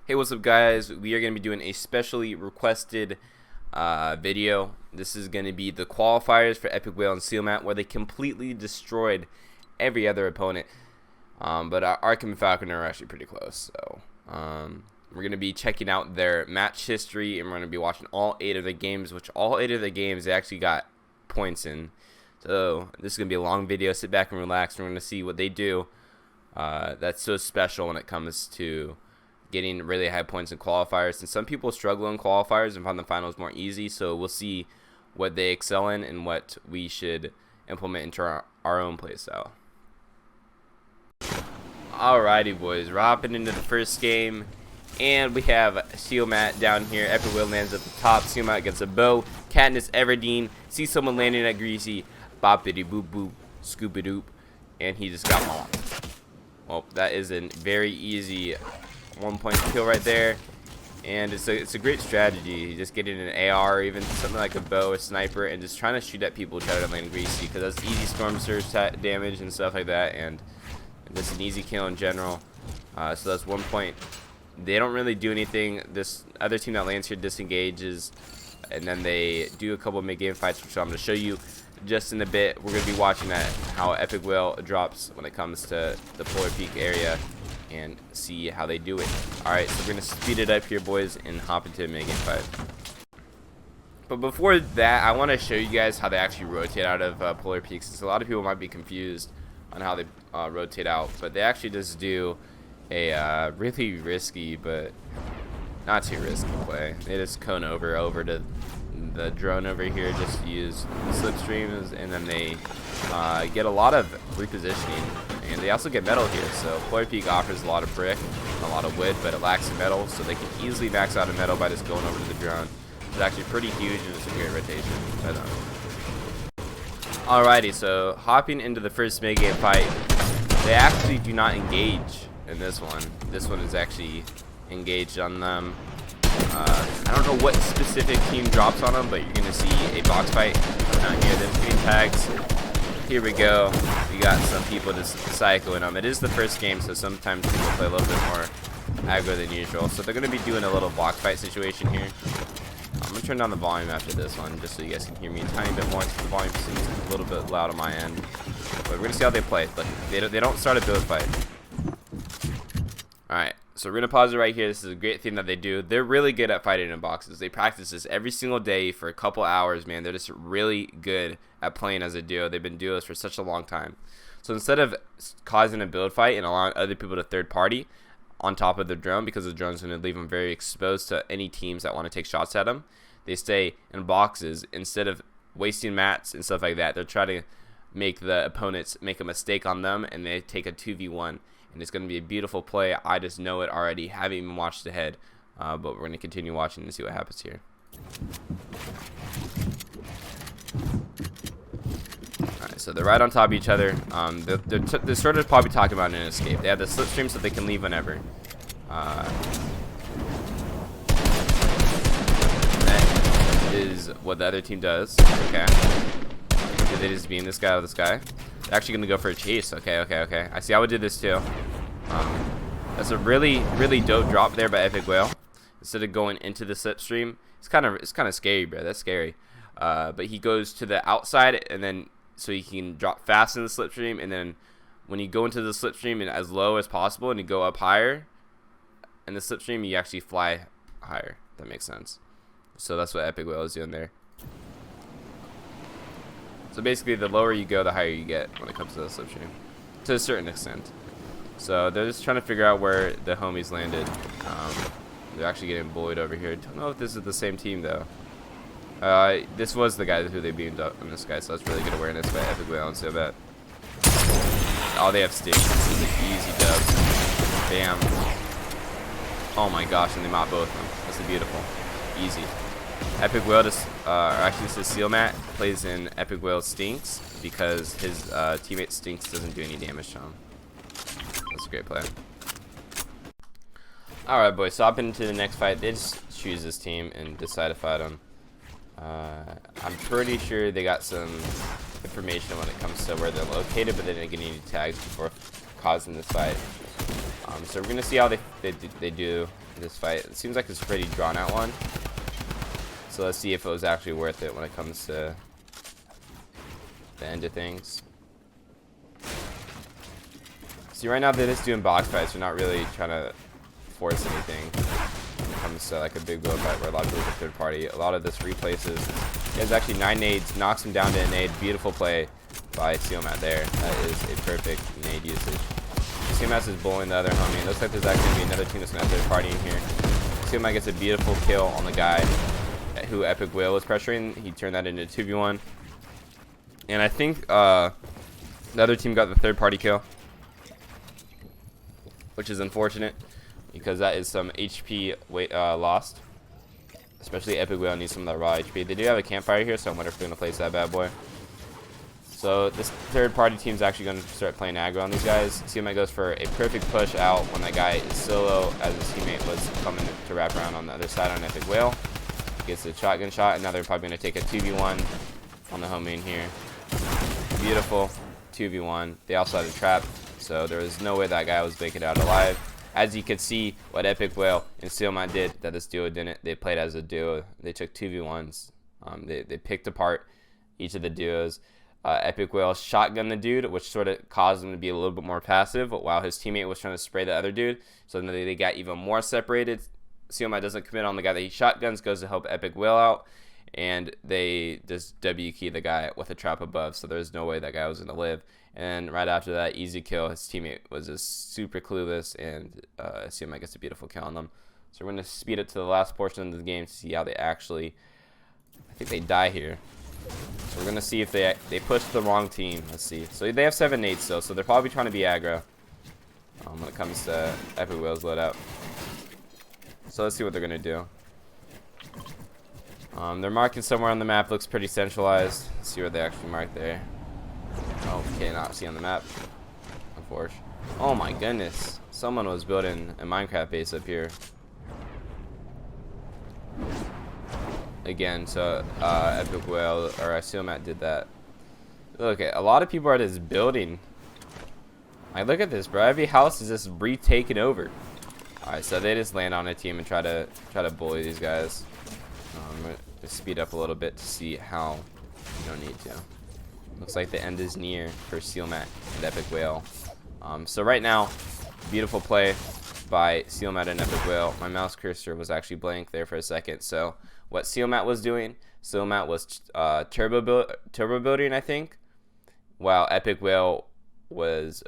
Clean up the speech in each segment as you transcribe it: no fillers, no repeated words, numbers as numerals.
Hey, what's up guys? We are going to be doing a specially requested video. This is going to be the qualifiers for Epikwhale and Sealmatt, where they completely destroyed every other opponent. But Arkham and Falcon are actually pretty close. So we're going to be checking out their match history, and we're going to be watching all 8 of the games, which all 8 of the games they actually got points in. So this is going to be a long video. Sit back and relax. We're going to see what they do that's so special when it comes to getting really high points in qualifiers. And some people struggle in qualifiers and find the finals more easy, so we'll see what they excel in and what we should implement into our own playstyle. Alrighty boys, we're hopping into the first game, and we have Sealmatt down here. Epikwhale lands at the top. Sealmatt gets a bow. Katniss Everdeen sees someone landing at Greasy. Boppity boop boop, scoopy doop, and he just got mocked. Well, that is a very easy 1-point kill right there, and it's a great strategy. Just getting an AR or even something like a bow, a sniper, and just trying to shoot at people, try to land Greasy, because that's easy storm surge damage and stuff like that, and just an easy kill in general. So that's 1 point. They don't really do anything. This other team that lands here disengages, and then they do a couple of mid-game fights, which I'm going to show you just in a bit. We're going to be watching how Epikwhale drops when it comes to the Polar Peak area, and see how they do it. Alright, so we're going to speed it up here, boys, and hop into a mid-game fight. But before that, I want to show you guys how they actually rotate out of Polar Peaks, since a lot of people might be confused on how they rotate out. But they actually just do a really risky, but not too risky play. They just cone over to the drone over here, just use slipstreams, and then they get a lot of repositioning, and they also get metal here. So Polar Peak offers a lot of brick and a lot of wood, but it lacks in metal, so they can easily max out in metal by just going over to the drone. It's actually pretty huge, and it's a great rotation. Alrighty, so hopping into the first mid-game fight, they actually do not engage in this one. This one is actually engaged on them. I don't know what specific team drops on them, but you're going to see a box fight down here. Them getting tags. Here we go. We got some people just psychoing them. It is the first game, so sometimes people play a little bit more aggro than usual. So they're going to be doing a little box fight situation here. I'm going to turn down the volume after this one, just so you guys can hear me a tiny bit more, because the volume seems a little bit loud on my end. But we're going to see how they play. Look, they don't start a build fight. Alright, so we're going to pause it right here. This is a great thing that they do. They're really good at fighting in boxes. They practice this every single day for a couple hours, man. They're just really good at playing as a duo. They've been duos for such a long time. So instead of causing a build fight and allowing other people to third party on top of the drone, because the drone's going to leave them very exposed to any teams that want to take shots at them, they stay in boxes. Instead of wasting mats and stuff like that, they're trying to make the opponents make a mistake on them, and they take a 2v1. And it's going to be a beautiful play. I just know it already. Haven't even watched ahead, but we're going to continue watching and see what happens here. Alright, so they're right on top of each other. They're sort of probably talking about an escape. They have the slipstream so they can leave whenever. That is what the other team does. Okay. Did they just beam this guy out of the sky? They're actually gonna go for a chase. Okay. I see. I would do this too. That's a really dope drop there by Epikwhale. Instead of going into the slipstream, it's kind of scary, bro. That's scary. But he goes to the outside, and then so he can drop fast in the slipstream, and then when you go into the slipstream and as low as possible, and you go up higher in the slipstream, you actually fly higher. That makes sense. So that's what Epikwhale is doing there. So basically, the lower you go, the higher you get when it comes to the slipstream, to a certain extent. So they're just trying to figure out where the homies landed. They're actually getting bullied over here. Don't know if this is the same team though. This was the guy who they beamed up on this guy, so that's really good awareness by Epikwhale and Sealmatt. Oh, they have sticks. This is an easy dub. Bam. Oh my gosh, and they mop both of them. That's beautiful. Easy. Epikwhale just, actually says Sealmatt plays in Epikwhale Stinks, because his teammate Stinks doesn't do any damage to him. That's a great play. Alright boys, so hop into the next fight. They just choose this team and decide to fight them. I'm pretty sure they got some information when it comes to where they're located, but they didn't get any tags before causing this fight. So we're gonna see how they do this fight. It seems like it's a pretty drawn out one. So let's see if it was actually worth it when it comes to the end of things. See, right now they're just doing box fights. They're not really trying to force anything when it comes to like a big build fight where a lot of people are third party. A lot of this replaces. He has actually 9 nades, knocks him down to a nade. Beautiful play by Sealmatt there. That is a perfect nade usage. Sealmatt is bullying the other homie. It looks like there's actually going to be another team that's going to third party in here. Sealmatt gets a beautiful kill on the guy who Epikwhale was pressuring. He turned that into 2v1. And I think the other team got the third party kill, which is unfortunate because that is some HP lost. Especially Epikwhale needs some of that raw HP. They do have a campfire here, so I wonder if they're going to place that bad boy. So this third party team is actually going to start playing aggro on these guys. Sealmatt goes for a perfect push out when that guy is solo as his teammate was coming to wrap around on the other side on Epikwhale. Gets a shotgun shot, and now they're probably going to take a 2v1 on the homie in here. Beautiful 2v1. They also had a trap, so there was no way that guy was making it out alive. As you can see, what Epikwhale and Sealmatt did that this duo didn't. They played as a duo. They took 2v1s. They picked apart each of the duos. Epikwhale shotgunned the dude, which sort of caused him to be a little bit more passive, while his teammate was trying to spray the other dude. So then they got even more separated. Sealmatt doesn't commit on the guy that he shotguns, goes to help Epikwhale out, and they just W-key the guy with a trap above, so there's no way that guy was going to live. And right after that, easy kill. His teammate was just super clueless, and Sealmatt gets a beautiful kill on them. So we're going to speed up to the last portion of the game to see how they actually, I think they die here. So we're going to see if they push the wrong team. Let's see. So they have 7 nades still, so they're probably trying to be aggro when it comes to Epikwhale's loadout. So let's see what they're going to do. They're marking somewhere on the map. Looks pretty centralized. Let's see what they actually mark there. Oh, cannot see on the map. Unfortunately. Oh my goodness. Someone was building a Minecraft base up here. Again, so Epikwhale or Sealmatt did that. Look, a lot of people are just building. Like, look at this, bro. Every house is just retaken over. Alright, so they just land on a team and try to bully these guys. I'm gonna speed up a little bit to see how you don't need to. Looks like the end is near for Sealmatt and Epikwhale. So right now, beautiful play by Sealmatt and Epikwhale. My mouse cursor was actually blank there for a second. So what Sealmatt was doing, Sealmatt was turbo building, I think, while Epikwhale was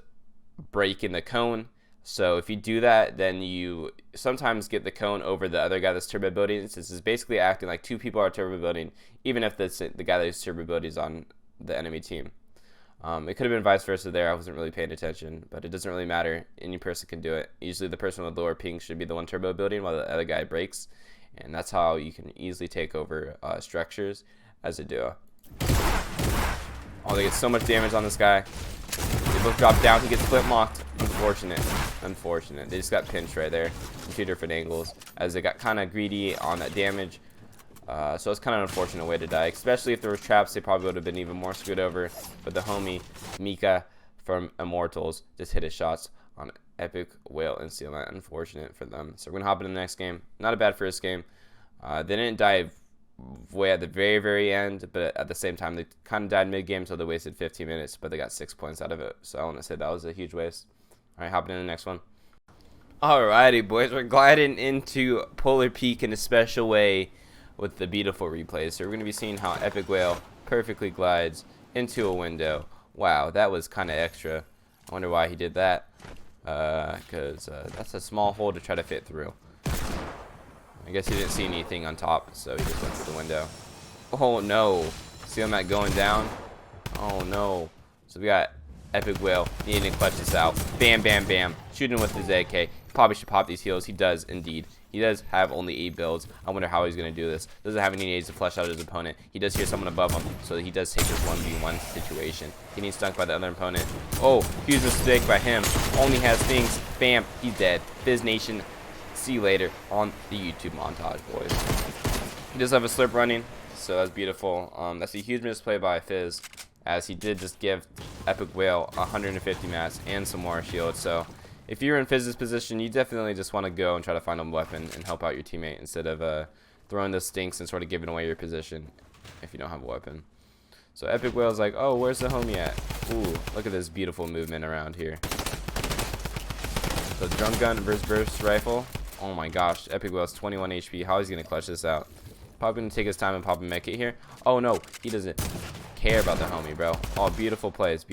breaking the cone. So if you do that, then you sometimes get the cone over the other guy that's turbo building. This is basically acting like 2 people are turbo building, even if the guy that's turbo building is on the enemy team. It could have been vice versa there. I wasn't really paying attention, but it doesn't really matter. Any person can do it. Usually the person with lower ping should be the one turbo building while the other guy breaks, and that's how you can easily take over structures as a duo. Oh, they get so much damage on this guy. They both drop down. He gets flip mocked. Unfortunate. They just got pinched right there from 2 different angles as they got kind of greedy on that damage. So it's kind of an unfortunate way to die, especially if there was traps. They probably would have been even more screwed over. But the homie Mika from Immortals just hit his shots on Epikwhale and Sealmatt. Unfortunate for them. So we're gonna hop into the next game. Not a bad first game. They didn't die way at the very end, but at the same time they kind of died mid game, so they wasted 15 minutes, but they got 6 points out of it. So I want to say that was a huge waste. All right, hopping in the next one. Alrighty, boys, we're gliding into Polar Peak in a special way with the beautiful replays. So we're going to be seeing how Epikwhale perfectly glides into a window. Wow, that was kind of extra. I wonder why he did that. Because that's a small hole to try to fit through. I guess he didn't see anything on top, so he just went through the window. Oh no, Sealmatt going down. Oh no. So we got Epikwhale needing to clutch this out. Bam, bam, bam. Shooting with his AK. Probably should pop these heals. He does indeed. He does have only 8 builds. I wonder how he's going to do this. Doesn't have any nades to flush out his opponent. He does hear someone above him, so he does take this 1v1 situation. Getting stuck by the other opponent. Oh, huge mistake by him. Only has things. Bam, he's dead. Fizz Nation, see you later on the YouTube montage, boys. He does have a slurp running, so that's beautiful. That's a huge misplay by Fizz, as he did just give Epikwhale 150 mats and some more shield. So if you're in Fizz's position, you definitely just want to go and try to find a weapon and help out your teammate instead of throwing the stinks and sort of giving away your position if you don't have a weapon. So Epikwhale's like, oh, where's the homie at? Ooh, look at this beautiful movement around here. So drum gun versus burst rifle. Oh my gosh, Epikwhale's 21 HP. How is he gonna clutch this out? Probably gonna take his time and pop a mech hit here. Oh no, he doesn't care about the homie, bro. Oh, beautiful plays,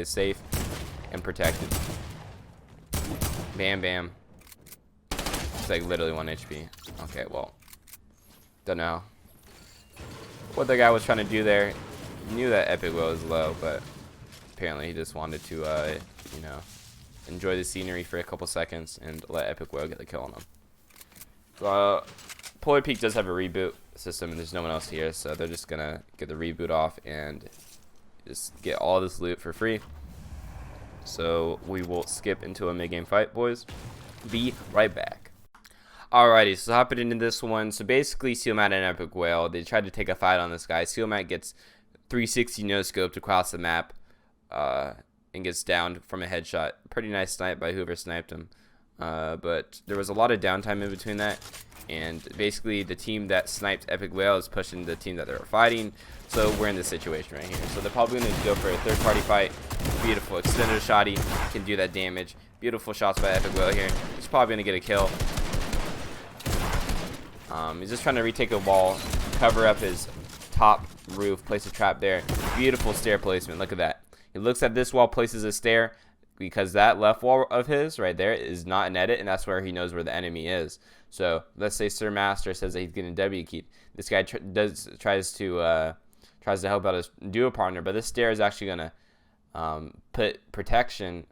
safe and protected. Bam, bam. It's like literally 1 HP. Okay, well, don't know what the guy was trying to do there. Knew that Epikwhale was low, but apparently he just wanted to, you know, enjoy the scenery for a couple seconds and let Epikwhale get the kill on him. So, Polar Peak does have a reboot system, and there's no one else here, so they're just gonna get the reboot off and just get all this loot for free. So we will skip into a mid-game fight, boys. Be right back. Alrighty, so hopping into this one. So basically, Sealmatt and Epikwhale, they tried to take a fight on this guy. Sealmatt gets 360 no-scoped across the map and gets downed from a headshot. Pretty nice snipe by whoever sniped him. But there was a lot of downtime in between that. And basically, the team that sniped Epikwhale is pushing the team that they were fighting. So we're in this situation right here. So they're probably going to go for a third-party fight. Beautiful. Extended shotty. Can do that damage. Beautiful shots by Epikwhale here. He's probably going to get a kill. He's just trying to retake a wall, cover up his top roof, place a trap there. Beautiful stair placement. Look at that. He looks at this wall, places a stair, because that left wall of his right there is not an edit, and that's where he knows where the enemy is. So let's say Sir Master says that he's getting W keyed. This guy tries to help out his duo partner, but this stair is actually gonna put protection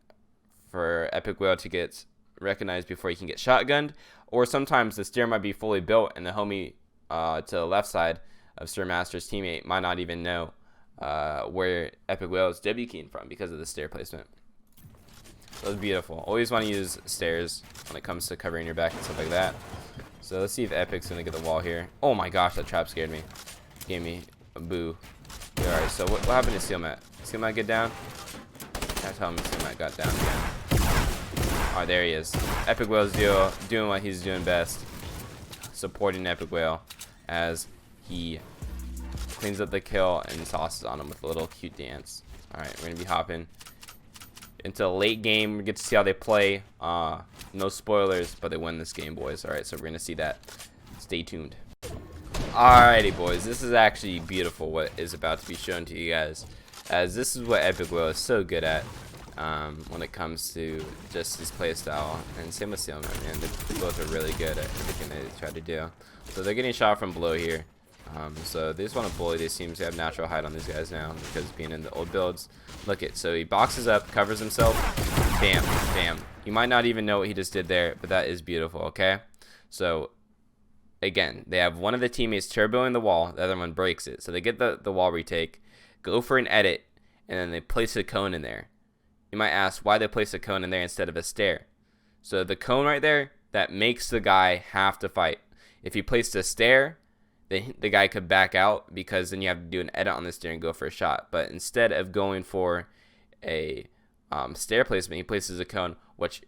for Epikwhale to get recognized before he can get shotgunned. Or sometimes the stair might be fully built, and the homie to the left side of Sir Master's teammate might not even know where Epikwhale is W keying from because of the stair placement. So it's beautiful. Always want to use stairs when it comes to covering your back and stuff like that. So let's see if Epic's going to get the wall here. Oh my gosh, that trap scared me. Gave me a boo. Alright, so what happened to Sealmatt? Sealmatt get down? That's how Sealmatt got down again. Alright, there he is. Epikwhale's doing what he's doing best. Supporting Epikwhale as he cleans up the kill and tosses on him with a little cute dance. Alright, we're going to be hopping into a late game. We get to see how they play. No spoilers, but they win this game, boys. Alright, so we're going to see that. Stay tuned. Alrighty, boys. This is actually beautiful what is about to be shown to you guys, as this is what Epikwhale is so good at when it comes to just his play style. And same with Sealmatt, man. They both are really good at everything they try to do. So they're getting shot from below here. So they just want to bully. They seem to have natural height on these guys now because being in the old builds. Look it. So he boxes up, covers himself. Bam, bam. You might not even know what he just did there, but that is beautiful, okay? So, again, they have one of the teammates turboing the wall. The other one breaks it. So they get the wall retake, go for an edit, and then they place a cone in there. You might ask why they place a cone in there instead of a stair. So the cone right there, that makes the guy have to fight. If he placed a stair, the guy could back out because then you have to do an edit on the stair and go for a shot. But instead of going for a stair placement, he places a cone, which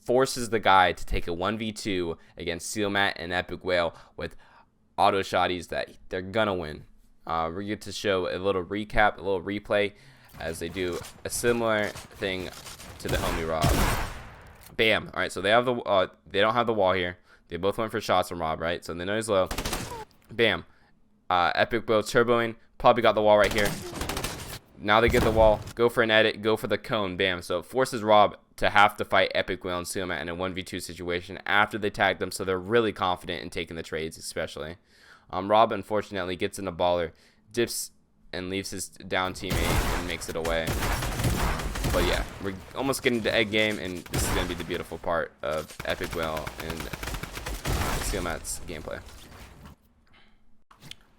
forces the guy to take a 1v2 against Sealmatt and Epikwhale with auto shotties that they're gonna win. We get to show a little recap, a little replay, as they do a similar thing to the homie Rob. Bam. All right, so they have they don't have the wall here. They both went for shots from Rob, right? So they know he's low. Bam. Epikwhale turboing. Probably got the wall right here. Now they get the wall. Go for an edit. Go for the cone. Bam. So it forces Rob to have to fight Epikwhale and Sealmatt in a 1v2 situation after they tagged them. So they're really confident in taking the trades, especially. Rob, unfortunately, gets in a baller, dips, and leaves his down teammate and makes it away. But yeah, we're almost getting to egg game, and this is going to be the beautiful part of Epikwhale and Sealmatt's gameplay.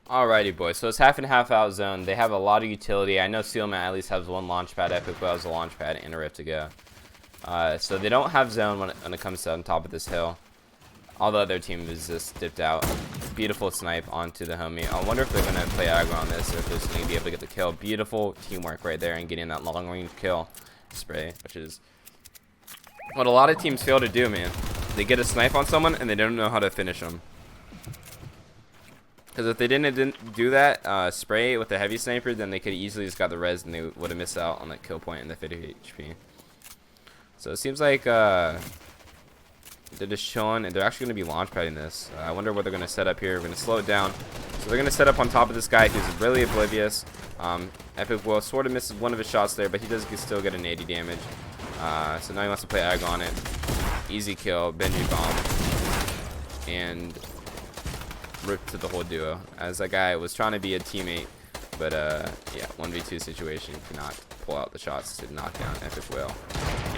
Alrighty, boys. So it's half and half out zone. They have a lot of utility. I know Sealmatt at least has one launch pad. Epikwhale has a launch pad and a rift to go. So they don't have zone when it comes to on top of this hill. Although their team is just dipped out. Beautiful snipe onto the homie. I wonder if they're going to play aggro on this or if they're just going to be able to get the kill. Beautiful teamwork right there and getting that long range kill spray, which is What a lot of teams fail to do, man. They get a snipe on someone and they don't know how to finish them. Because if they didn't do that, spray with a heavy sniper, then they could easily just got the res and they would have missed out on that kill point and the 50 HP. So it seems like they're just chilling, and they're actually going to be launch padding this. I wonder what they're going to set up here. We're going to slow it down. So they're going to set up on top of this guy who's really oblivious. Epikwhale sort of misses one of his shots there, but he does still get an 80 damage. So now he wants to play Ag on it. Easy kill, Benji bomb, and rip to the whole duo. As that guy was trying to be a teammate, but yeah, 1v2 situation, cannot pull out the shots to knock down Epikwhale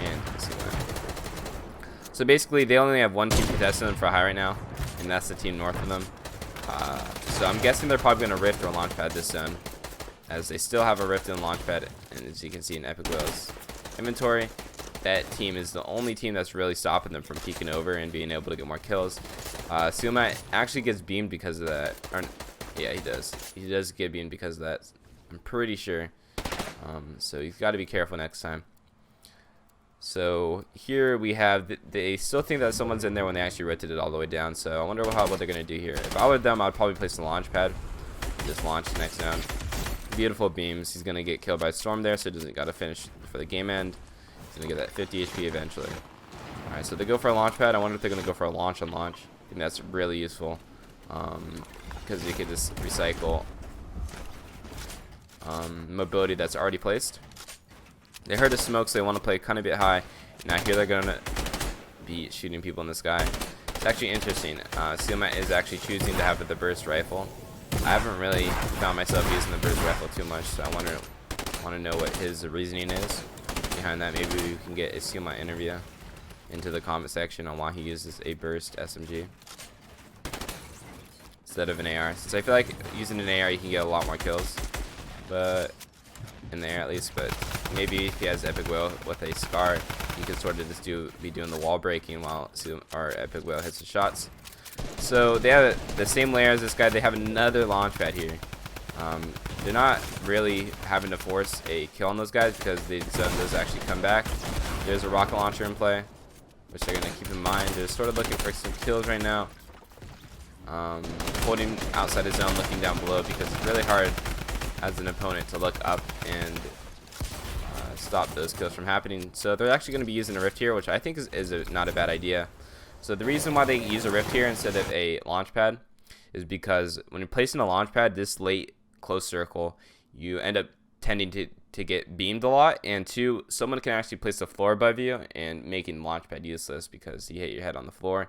and Sealmatt. So basically, they only have one team contesting them for high right now, and that's the team north of them. So I'm guessing they're probably going to rift or launch pad this zone, as they still have a rift and launch pad. And as you can see in Epikwhale's inventory, that team is the only team that's really stopping them from peeking over and being able to get more kills. Sealmatt actually gets beamed because of that. Or, yeah, he does. He does get beamed because of that. I'm pretty sure. So you've got to be careful next time. So here we have, they still think that someone's in there when they actually rotated it all the way down. So I wonder what they're going to do here. If I were them, I'd probably place the launch pad. Just launch the next zone. Beautiful beams. He's going to get killed by Storm there, so he doesn't got to finish for the game end. He's going to get that 50 HP eventually. Alright, so they go for a launch pad. I wonder if they're going to go for a launch on launch. I think that's really useful, because you could just recycle mobility that's already placed. They heard the smoke, so they want to play kind of a bit high. Now here they're going to be shooting people in the sky. It's actually interesting. Sealmatt is actually choosing to have the burst rifle. I haven't really found myself using the burst rifle too much, so I want to know what his reasoning is behind that. Maybe we can get a Sealmatt interview into the comment section on why he uses a burst SMG instead of an AR. Since I feel like using an AR you can get a lot more kills, but in the air at least. But maybe if he has Epikwhale with a Scar, he can sort of just be doing the wall breaking while Epikwhale hits the shots. So they have the same layer as this guy. They have another launch pad here. They're not really having to force a kill on those guys because the zone does actually come back. There's a rocket launcher in play, which they're going to keep in mind. They're sort of looking for some kills right now. Holding outside the zone, looking down below, because it's really hard as an opponent to look up and stop those kills from happening. So they're actually going to be using a rift here, which I think is not a bad idea. So the reason why they use a rift here instead of a launch pad is because when you're placing a launch pad this late close circle, you end up tending to get beamed a lot, and two, someone can actually place the floor above you and making launch pad useless because you hit your head on the floor,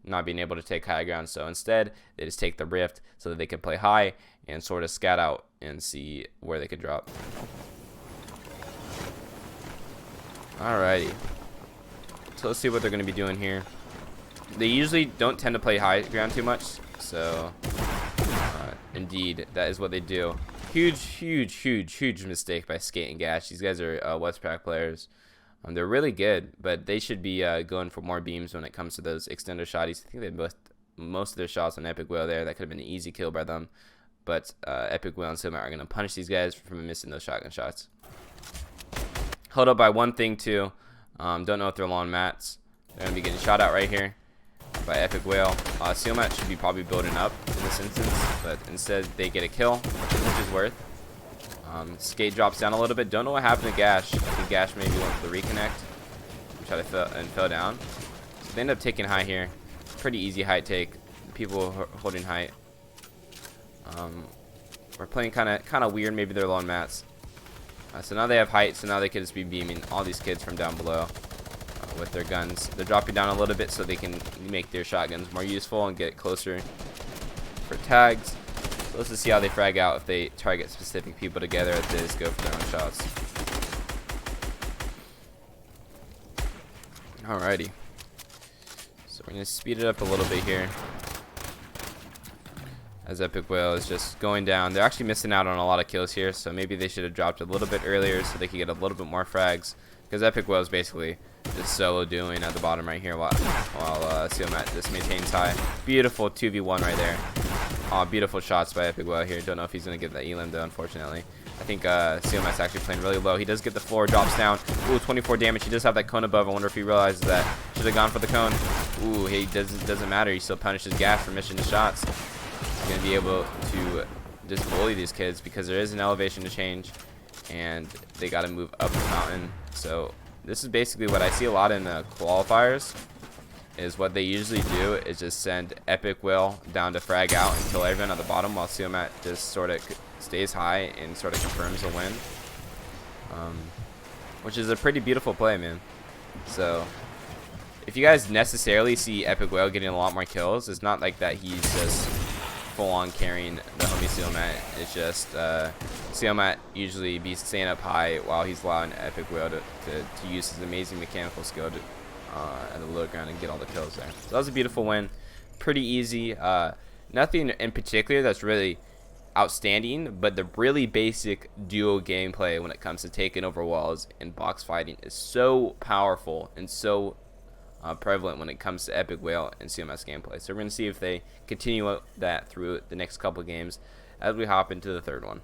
not being able to take high ground. So instead they just take the rift so that they can play high and sort of scat out and see where they could drop. Alrighty, so let's see what they're going to be doing here. They usually don't tend to play high ground too much, so indeed that is what they do. Huge mistake by Skate and Gash. These guys are Westpac players. They're really good, but they should be going for more beams when it comes to those extender shotties. I think they both most of their shots on Epikwhale there. That could have been an easy kill by them, but Epikwhale and Sealmatt are going to punish these guys from missing those shotgun shots. Held up by one thing too. Don't know if they're long mats. They're going to be getting shot out right here by Epikwhale. Sealmatt should be probably building up in this instance, but instead they get a kill, which is worth. Skate drops down a little bit. Don't know what happened to Gash. I think Gash maybe went for the reconnect and fell down. So they end up taking high here. Pretty easy height take. People holding height. We're playing kind of weird. Maybe they're lone mats. So now they have height. So now they can just be beaming all these kids from down below with their guns. They're dropping down a little bit so they can make their shotguns more useful and get closer for tags. So let's just see how they frag out if they target specific people together, if they just go for their own shots. Alrighty. So we're going to speed it up a little bit here, as Epikwhale is just going down. They're actually missing out on a lot of kills here, so maybe they should have dropped a little bit earlier so they could get a little bit more frags, because Epikwhale is basically just solo doing at the bottom right here while Sealmatt just maintains high. Beautiful 2v1 right there. Oh, beautiful shots by Epikwhale here. Don't know if he's going to get that elim though, unfortunately. I think Sealmatt's actually playing really low. He does get the floor, drops down. Ooh, 24 damage. He does have that cone above. I wonder if he realizes that. Should have gone for the cone. Ooh, he doesn't matter. He still punishes gas for missing the shots. He's going to be able to just bully these kids because there is an elevation to change. And they got to move up the mountain. So this is basically what I see a lot in the qualifiers. Is what they usually do is just send Epikwhale down to frag out and kill everyone at the bottom while Sealmatt just sort of stays high and sort of confirms a win. Which is a pretty beautiful play, man. So if you guys necessarily see Epikwhale getting a lot more kills, it's not like that he's just full on carrying the homie Sealmatt. It's just Sealmatt usually be staying up high while he's allowing Epikwhale to use his amazing mechanical skill to at the low ground and get all the kills there. So that was a beautiful win. Pretty easy. Nothing in particular that's really outstanding, but the really basic duo gameplay when it comes to taking over walls and box fighting is so powerful and so prevalent when it comes to Epikwhale and Sealmatt's gameplay. So we're going to see if they continue that through the next couple games as we hop into the third one.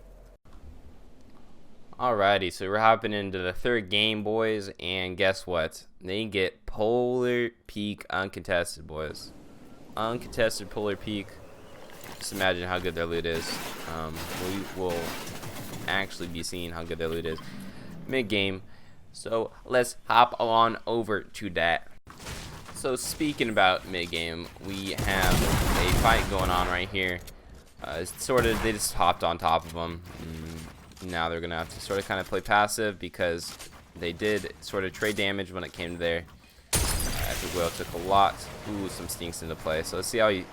Alrighty, so we're hopping into the third game, boys, and guess what? They get Polar Peak uncontested, boys. Uncontested Polar Peak. Just imagine how good their loot is. We will actually be seeing how good their loot is mid-game. So let's hop on over to that. So speaking about mid-game, we have a fight going on right here. They just hopped on top of them. Now they're going to have to sort of kind of play passive because they did sort of trade damage when it came to there. Epikwhale took a lot. Ooh, some stinks into play. So let's see how he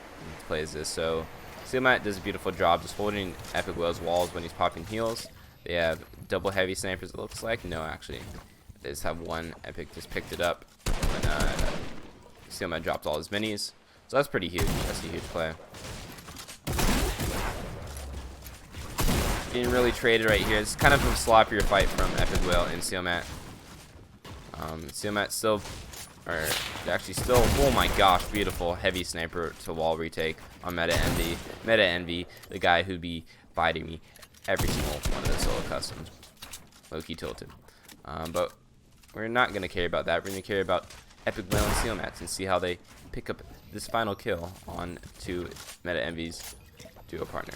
plays this. So Sealmatt does a beautiful job just holding Epikwhale's walls when he's popping heals. They have double heavy snipers, it looks like. No, actually. They just have one. Epic just picked it up when Sealmatt dropped all his minis. So that's pretty huge. That's a huge play. Being really traded right here. It's kind of a sloppier fight from Epikwhale and Sealmatt. Sealmatt still, or actually still, oh my gosh, beautiful heavy sniper to wall retake on Meta Envy. Meta Envy, the guy who'd be fighting me every single one of the solo customs. Low-key tilted. But we're not going to care about that. We're going to care about Epikwhale and Sealmatt and see how they pick up this final kill on to Meta Envy's duo partner.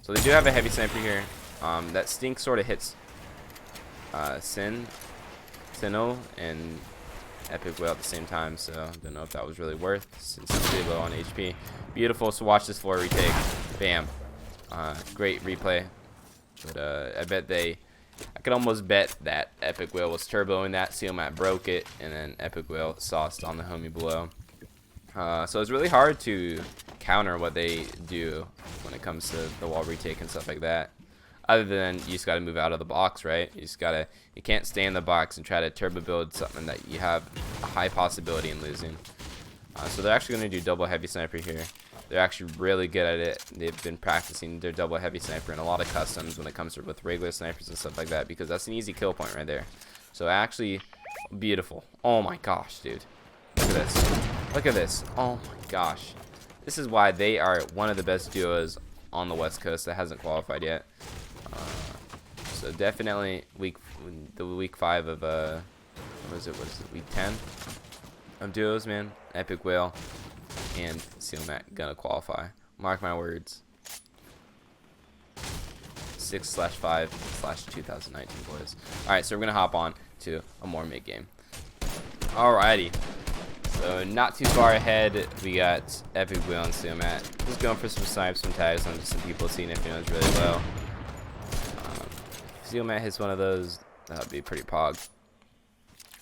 So they do have a heavy sniper here. That stink sort of hits Sinnoh and Epikwhale at the same time, so don't know if that was really worth since he's pretty low on HP. Beautiful, so watch this floor retake. Bam. Great replay. But I could almost bet that Epikwhale was turboing that. Sealmatt broke it, and then Epikwhale sauced on the homie below. So it's really hard to counter what they do when it comes to the wall retake and stuff like that. Other than you just got to move out of the box, right? You can't stay in the box and try to turbo build something that you have a high possibility in losing. So they're actually going to do double heavy sniper here. They're actually really good at it. They've been practicing their double heavy sniper in a lot of customs when it comes to with regular snipers and stuff like that, because that's an easy kill point right there. So actually, beautiful. Oh my gosh, dude. Look at this. Look at this. Oh my gosh. This is why they are one of the best duos on the West Coast that hasn't qualified yet. So definitely week 5 of what is it week 10 of duos, man. Epikwhale and Sealmatt gonna qualify. Mark my words. 6/5/2019, boys. All right, so we're gonna hop on to a more mid game. Alrighty. So not too far ahead, we got Epikwhale and Sealmatt. Just going for some snipes, some tags on just some people seeing if anyone's really low. Sealmatt hits one of those, that would be pretty pog.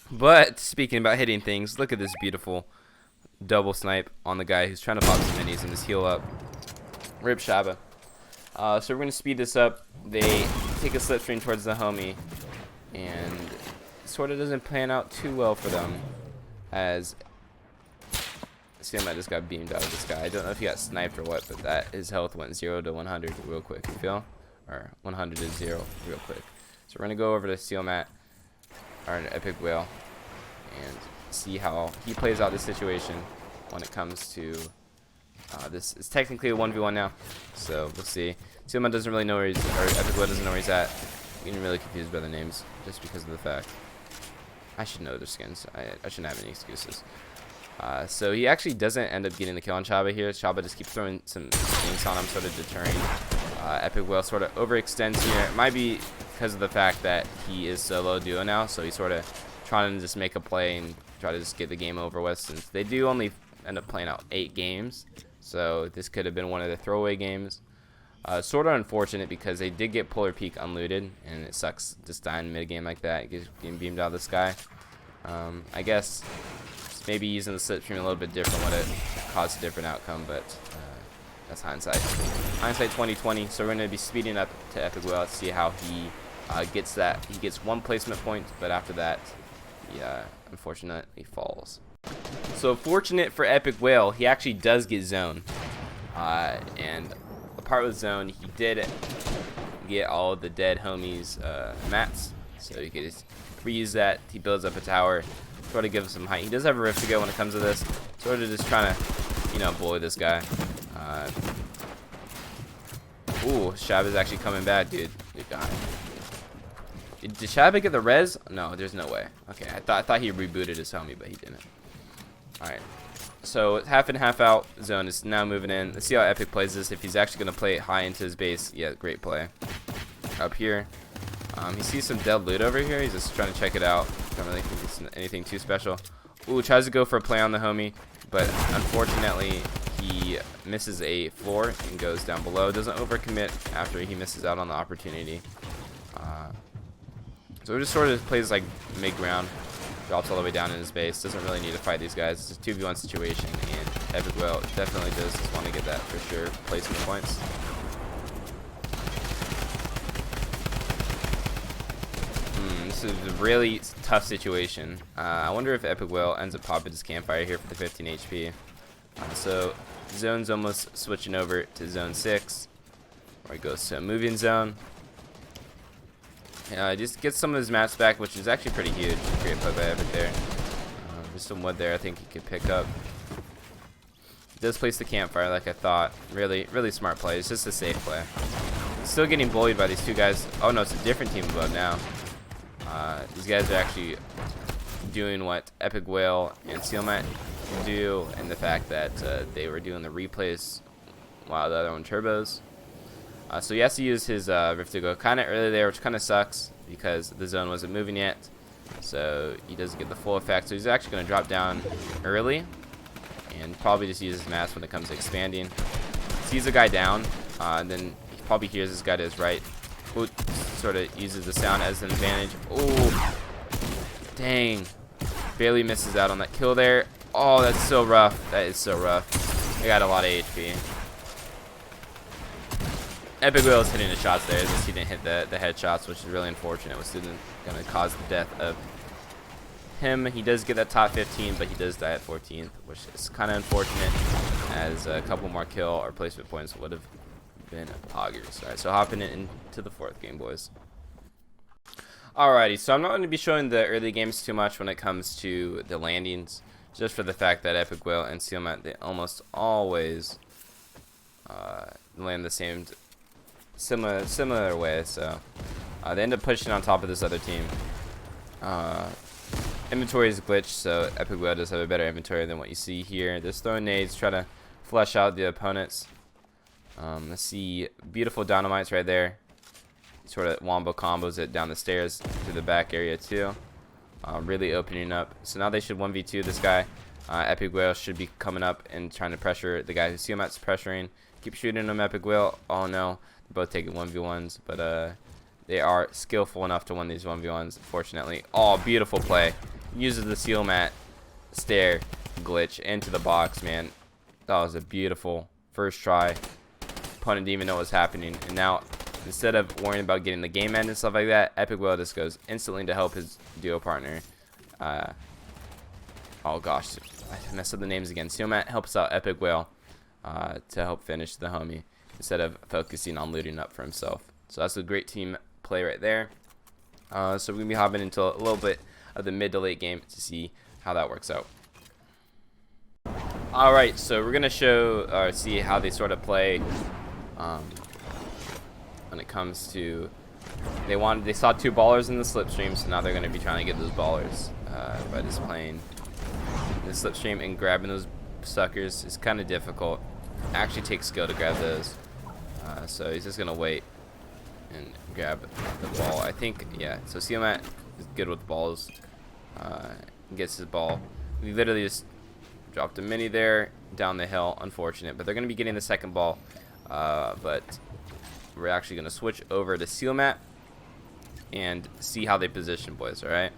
But speaking about hitting things, look at this beautiful double snipe on the guy who's trying to pop some minis and just heal up. Rip Shaba. So we're going to speed this up. They take a slipstream towards the homie, and sort of doesn't pan out too well for them, as Sealmatt just got beamed out of the sky. I don't know if he got sniped or what, but that his health went 0 to 100 real quick, you feel? Or 100 to 0 real quick. So we're going to go over to Sealmatt, or an Epikwhale, and see how he plays out this situation when it comes to This is technically a 1v1 now, so we'll see. Sealmatt doesn't really know where he's, or Epikwhale doesn't know where he's at. I'm getting really confused by the names just because of the fact. I should know their skins. I shouldn't have any excuses. So he actually doesn't end up getting the kill on Chaba here. Chaba just keeps throwing some things on him, sort of deterring. Epikwhale sort of overextends here. It might be because of the fact that he is solo duo now, so he's sort of trying to just make a play and try to just get the game over with, since they do only end up playing out 8 games. So this could have been one of the throwaway games. Sort of unfortunate because they did get Polar Peak unlooted, and it sucks just dying mid game like that, getting beamed out of the sky. I guess maybe using the slipstream a little bit different would have caused a different outcome, but that's hindsight. Hindsight 2020. So we're going to be speeding up to Epikwhale to see how he gets that. He gets 1 placement point, but after that, he unfortunately falls. So fortunate for Epikwhale, he actually does get zone, and part with zone, he did get all of the dead homies mats, so you can just reuse that. He builds up a tower, try to give him some height. He does have a rift to go when it comes to this, sort of just trying to, you know, bully this guy. Ooh, Shaba's actually coming back, dude. Good guy. Did Shaba get the res? No, there's no way. Okay, I thought he rebooted his homie, but he didn't. All right. So half in, half out zone is now moving in. Let's see how Epic plays this. If he's actually going to play it high into his base, yeah, great play. Up here, he sees some dead loot over here. He's just trying to check it out. Don't really think it's anything too special. Ooh, tries to go for a play on the homie, but unfortunately he misses a floor and goes down below. Doesn't overcommit after he misses out on the opportunity. So it just sort of plays like mid-ground. Drops all the way down in his base. Doesn't really need to fight these guys. It's a 2v1 situation, and Epikwhale definitely does just want to get that for sure. Placement points. This is a really tough situation. I wonder if Epikwhale ends up popping his campfire here for the 15 HP. So zone's almost switching over to zone 6, where he goes to a moving zone. Just gets some of his mats back, which is actually pretty huge. Great play by Epic there. There's some wood there I think he could pick up. He does place the campfire like I thought. Really, really smart play. It's just a safe play. Still getting bullied by these two guys. Oh no, it's a different team above now. These guys are actually doing what Epikwhale and Sealmatt do, and the fact that they were doing the replays while the other one turbos. So he has to use his rift to go kind of early there, which kind of sucks because the zone wasn't moving yet. So he doesn't get the full effect. So he's actually going to drop down early and probably just use his mask when it comes to expanding. Sees a guy down, and then he probably hears this guy to his right. Ooh, sort of uses the sound as an advantage. Ooh, dang. Barely misses out on that kill there. Oh, that's so rough. That is so rough. I got a lot of HP. Epikwhale is hitting the shots there. Just he didn't hit the headshots, which is really unfortunate. Which isn't going to cause the death of him. He does get that top 15, but he does die at 14th, which is kind of unfortunate, as a couple more kill or placement points would have been poggers. Alright, so hopping into the 4th game, boys. Alrighty, so I'm not going to be showing the early games too much when it comes to the landings, just for the fact that Epikwhale and Sealmatt, they almost always land the same similar way. So they end up pushing on top of this other team. Inventory is glitched, so Epikwhale does have a better inventory than what you see here. They're throwing nades, try to flush out the opponents. Let's see, beautiful dynamites right there. Sort of wombo combos it down the stairs to the back area too. Really opening up. So now they should 1v2 this guy. Epikwhale should be coming up and trying to pressure the guy who Sealmatt's pressuring. Keep shooting him, Epikwhale. Oh no, they're both taking 1v1s, but they are skillful enough to win these 1v1s, fortunately. Oh, beautiful play. Uses the Sealmatt stair glitch into the box, man. That was a beautiful first try. Opponent didn't even know what was happening, and now instead of worrying about getting the game end and stuff like that, Epikwhale just goes instantly to help his duo partner. Oh gosh, I messed up the names again. Sealmatt helps out Epikwhale to help finish the homie instead of focusing on looting up for himself. So that's a great team play right there. So we're gonna be hopping into a little bit of the mid to late game to see how that works out. All right, so we're gonna show or see how they sort of play when it comes to they saw 2 ballers in the slipstream, so now they're gonna be trying to get those ballers by just playing the slipstream and grabbing those suckers. Is kind of difficult. It actually takes skill to grab those, so he's just gonna wait and grab the ball. I think, yeah. So Sealmatt is good with balls. Gets his ball. We literally just dropped a mini there down the hill. Unfortunate, but they're going to be getting the second ball. But we're actually going to switch over to Sealmatt and see how they position, boys. All right,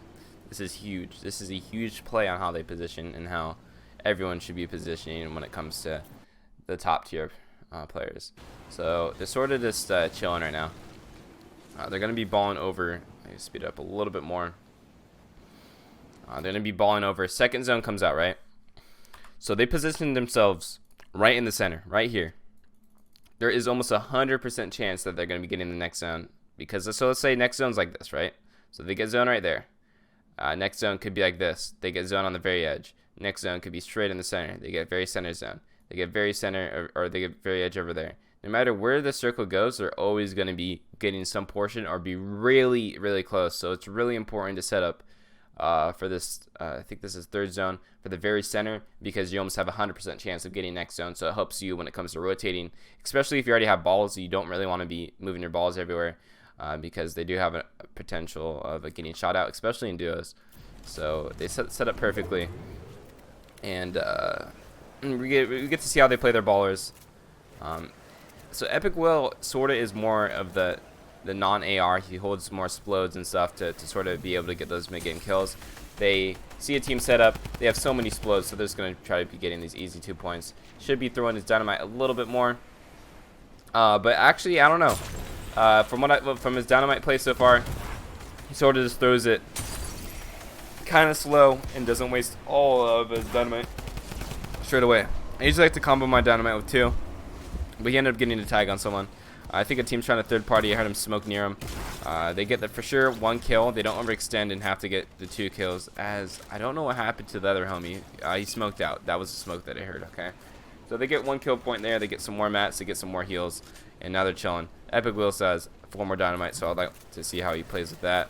this is huge. This is a huge play on how they position and how everyone should be positioning when it comes to the top tier players. So they're sort of just chilling right now. They're going to be balling over. Let me speed it up a little bit more. They're going to be balling over. Second zone comes out, right? So they position themselves right in the center, right here. There is almost 100% chance that they're going to be getting the next zone. Because, so let's say next zone's like this, right? So they get zone right there. Next zone could be like this. They get zone on the very edge. Next zone could be straight in the center. They get very center zone. They get very center, or they get very edge over there. No matter where the circle goes, they're always going to be getting some portion or be really, really close. So it's really important to set up for this. I think this is third zone for the very center, because you almost have a 100% chance of getting next zone. So it helps you when it comes to rotating, especially if you already have balls. You don't really want to be moving your balls everywhere because they do have a potential of getting shot out, especially in duos. So they set up perfectly, and we get to see how they play their ballers. So Epikwhale sort of is more of the non-AR. He holds more explodes and stuff to sort of be able to get those mid-game kills. They see a team set up. They have so many explodes, so they're just going to try to be getting these easy 2 points. Should be throwing his dynamite a little bit more. But actually, I don't know. From his dynamite play so far, he sort of just throws it kind of slow and doesn't waste all of his dynamite straight away. I usually like to combo my dynamite with 2. But he ended up getting a tag on someone. I think a team's trying to third party. I heard him smoke near him. They get for sure 1 kill. They don't overextend and have to get the 2 kills. As I don't know what happened to the other homie. He smoked out. That was the smoke that I heard. Okay, so they get 1 kill point there. They get some more mats. They get some more heals, and now they're chilling. Epikwhale says 4 more dynamite, so I'd like to see how he plays with that.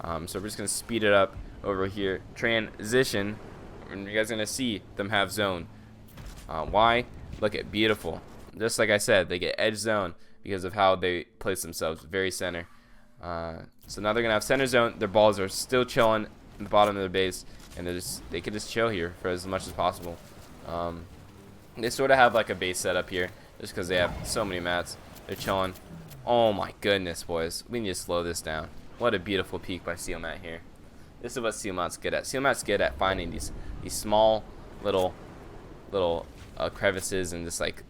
So we're just gonna speed it up over here. Transition, and you guys are gonna see them have zone. Why? Look at beautiful. Just like I said, they get edge zone because of how they place themselves, very center. So now they're gonna have center zone. Their balls are still chilling in the bottom of their base, and they can just chill here for as much as possible. They sort of have like a base setup here, just because they have so many mats. They're chilling. Oh my goodness, boys, we need to slow this down. What a beautiful peek by Sealmatt here. This is what Sealmatt's good at. Sealmatt's good at finding these small little crevices and just like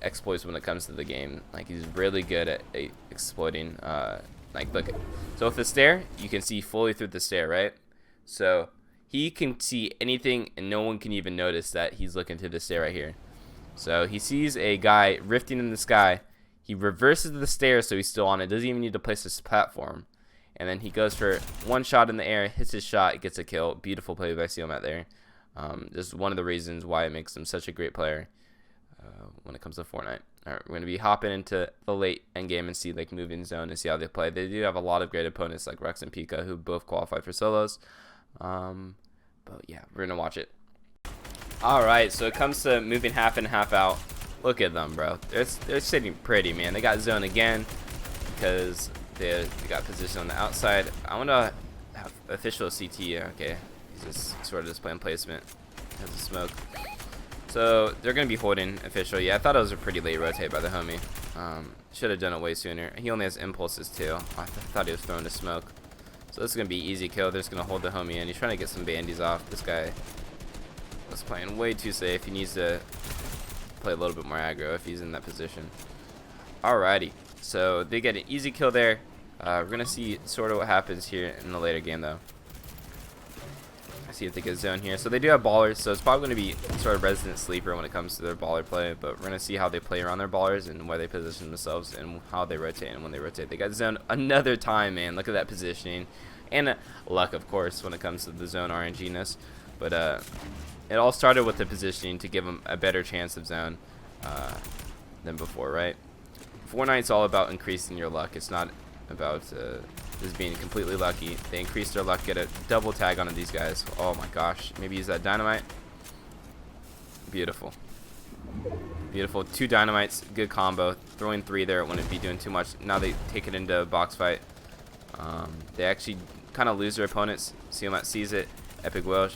exploits when it comes to the game. Like, he's really good at exploiting. Like, look, so with the stair, you can see fully through the stair, right? So he can see anything and no one can even notice that he's looking through the stair right here. So he sees a guy rifting in the sky. He reverses the stair, so he's still on it. Doesn't even need to place his platform, and then he goes for 1 shot in the air, hits his shot, gets a kill. Beautiful play by Sealmatt there. This is one of the reasons why it makes him such a great player when it comes to Fortnite. Alright, we're going to be hopping into the late end game and see like moving zone and see how they play. They do have a lot of great opponents like Rex and Pika, who both qualify for solos. But yeah, we're going to watch it. Alright, so it comes to moving half in, half out. Look at them, bro. They're sitting pretty, man. They got zone again because they got position on the outside. I want to have official CT. Okay, he's just sort of just playing placement. Has a smoke. So they're going to be holding official. Yeah, I thought it was a pretty late rotate by the homie. Should have done it way sooner. He only has impulses too. I thought he was throwing a smoke. So this is going to be easy kill. They're just going to hold the homie in. He's trying to get some bandies off. This guy was playing way too safe. He needs to play a little bit more aggro if he's in that position. Alrighty. So they get an easy kill there. We're going to see sort of what happens here in the later game though. See if they get zone here. So they do have ballers, so it's probably going to be sort of resident sleeper when it comes to their baller play, but we're going to see how they play around their ballers and where they position themselves and how they rotate and when they rotate. They got zone another time, man. Look at that positioning. And luck, of course, when it comes to the zone RNG-ness. But it all started with the positioning to give them a better chance of zone than before, right? Fortnite's all about increasing your luck. It's not about just being completely lucky. They increase their luck, get a double tag onto these guys. Oh my gosh. Maybe use that dynamite. Beautiful. Beautiful. 2 dynamites. Good combo. Throwing 3 there wouldn't be doing too much. Now they take it into a box fight. They actually kind of lose their opponents. Sealmatt sees it. Epikwhale.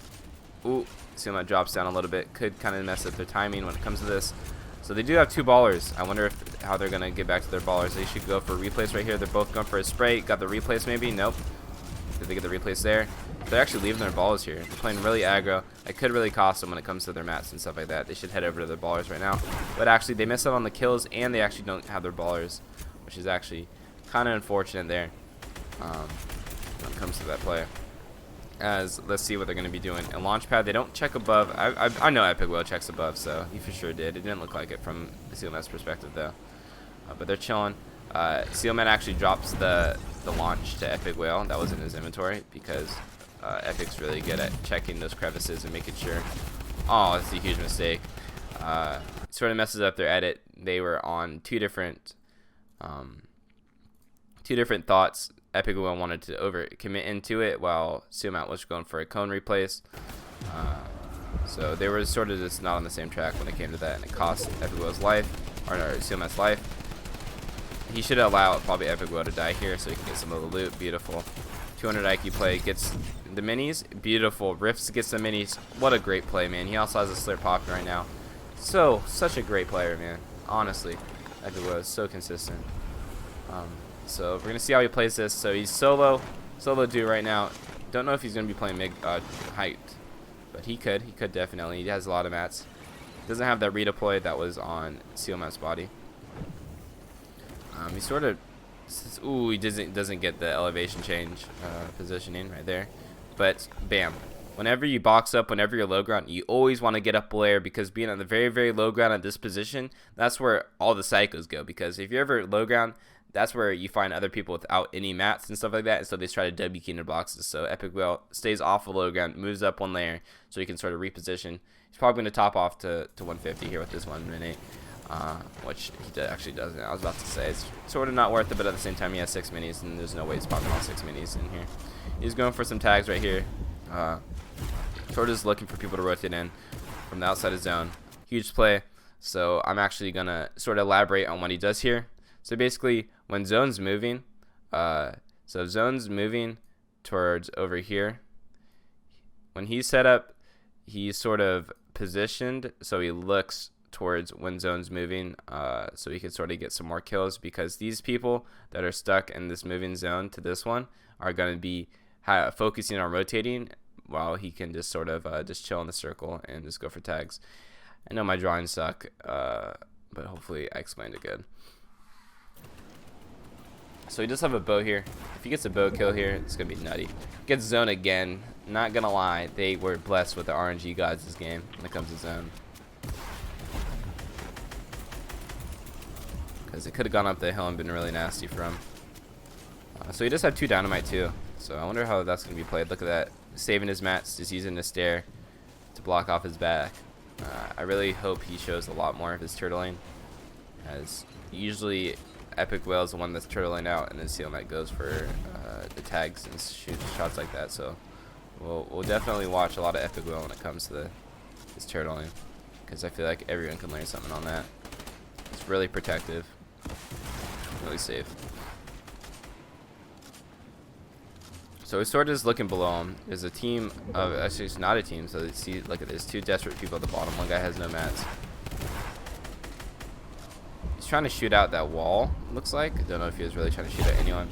Ooh. Sealmatt drops down a little bit. Could kind of mess up their timing when it comes to this. So they do have 2 ballers. I wonder how they're going to get back to their ballers. They should go for a replace right here. They're both going for a spray. Got the replace maybe? Nope. Did they get the replace there? They're actually leaving their ballers here. They're playing really aggro. It could really cost them when it comes to their mats and stuff like that. They should head over to their ballers right now. But actually, they miss out on the kills, and they actually don't have their ballers, which is actually kind of unfortunate there when it comes to that play. As let's see what they're going to be doing. And Launchpad, they don't check above. I know Epikwhale checks above, so he for sure did. It didn't look like it from Sealmatt's perspective, though. But they're chilling. Sealmatt actually drops the launch to Epikwhale. That was in his inventory because Epic's really good at checking those crevices and making sure. Oh, that's a huge mistake. Sort of messes up their edit. They were on two different thoughts. Epikwhale wanted to overcommit into it while Sealmatt was going for a cone replace. So they were sort of just not on the same track when it came to that, and it cost Epikwhale's life, or Sealmatt's life. He should allow probably Epikwhale to die here so he can get some of the loot. Beautiful. 200 IQ play, gets the minis. Beautiful. Rifts gets the minis. What a great play, man. He also has a slurp popping right now. Such a great player, man. Honestly, Epikwhale is so consistent. So we're gonna see how he plays this. So he's solo dude right now. Don't know if he's gonna be playing mid height, but he could definitely. He has a lot of mats. Doesn't have that redeploy that was on Sealmatt's body. He sort of, ooh, he doesn't get the elevation change positioning right there, but bam. Whenever you box up, whenever you're low ground, you always want to get up layer, because being on the very, very low ground at this position, that's where all the psychos go. Because if you're ever low ground, that's where you find other people without any mats and stuff like that, and so they try to W key into boxes. So Epikwhale stays off of low ground, moves up 1 layer, so he can sort of reposition. He's probably going to top off to 150 here with this 1 minute, which he actually doesn't. I was about to say it's sort of not worth it, but at the same time he has 6 minis, and there's no way he's popping all 6 minis in here. He's going for some tags right here. Sort of just looking for people to rotate in from the outside of zone. Huge play. So I'm actually going to sort of elaborate on what he does here. So basically, when zone's moving, zone's moving towards over here. When he's set up, he's sort of positioned so he looks towards when zone's moving, so he can sort of get some more kills, because these people that are stuck in this moving zone to this one are going to be focusing on rotating, while he can just sort of just chill in the circle and just go for tags. I know my drawings suck, but hopefully I explained it good. So he does have a bow here. If he gets a bow kill here, it's going to be nutty. Gets zone again. Not going to lie, they were blessed with the RNG gods this game when it comes to zone. Because it could have gone up the hill and been really nasty for him. So he does have 2 dynamite too. So I wonder how that's going to be played. Look at that. Saving his mats, just using the stair to block off his back. I really hope he shows a lot more of his turtling, as usually Epikwhale is the one that's turtling out, and then Sealmatt goes for the tags and shoots shots like that. So we'll definitely watch a lot of Epikwhale when it comes to his turtling, because I feel like everyone can learn something on that. It's really protective, really safe. So he's sort of just looking below him. There's a team of, actually it's not a team, so you see, look at this, 2 desperate people at the bottom. One guy has no mats. He's trying to shoot out that wall, looks like. I don't know if he was really trying to shoot at anyone.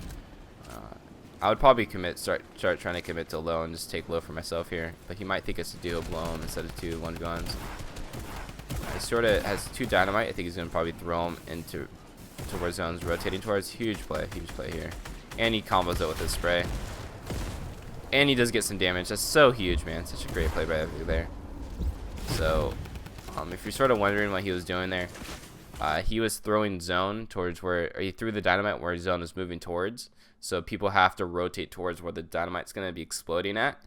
I would probably start trying to commit to low and just take low for myself here. But he might think it's a duo below him instead of 2 one guns. He sort of has 2 dynamite. I think he's going to probably throw him into where zone's rotating towards. Huge play here. And he combos it with his spray. And he does get some damage. That's so huge, man. Such a great play by Epic there. So, if you're sort of wondering what he was doing there, he was throwing zone towards where, or he threw the dynamite where zone is moving towards. So people have to rotate towards where the dynamite's going to be exploding at.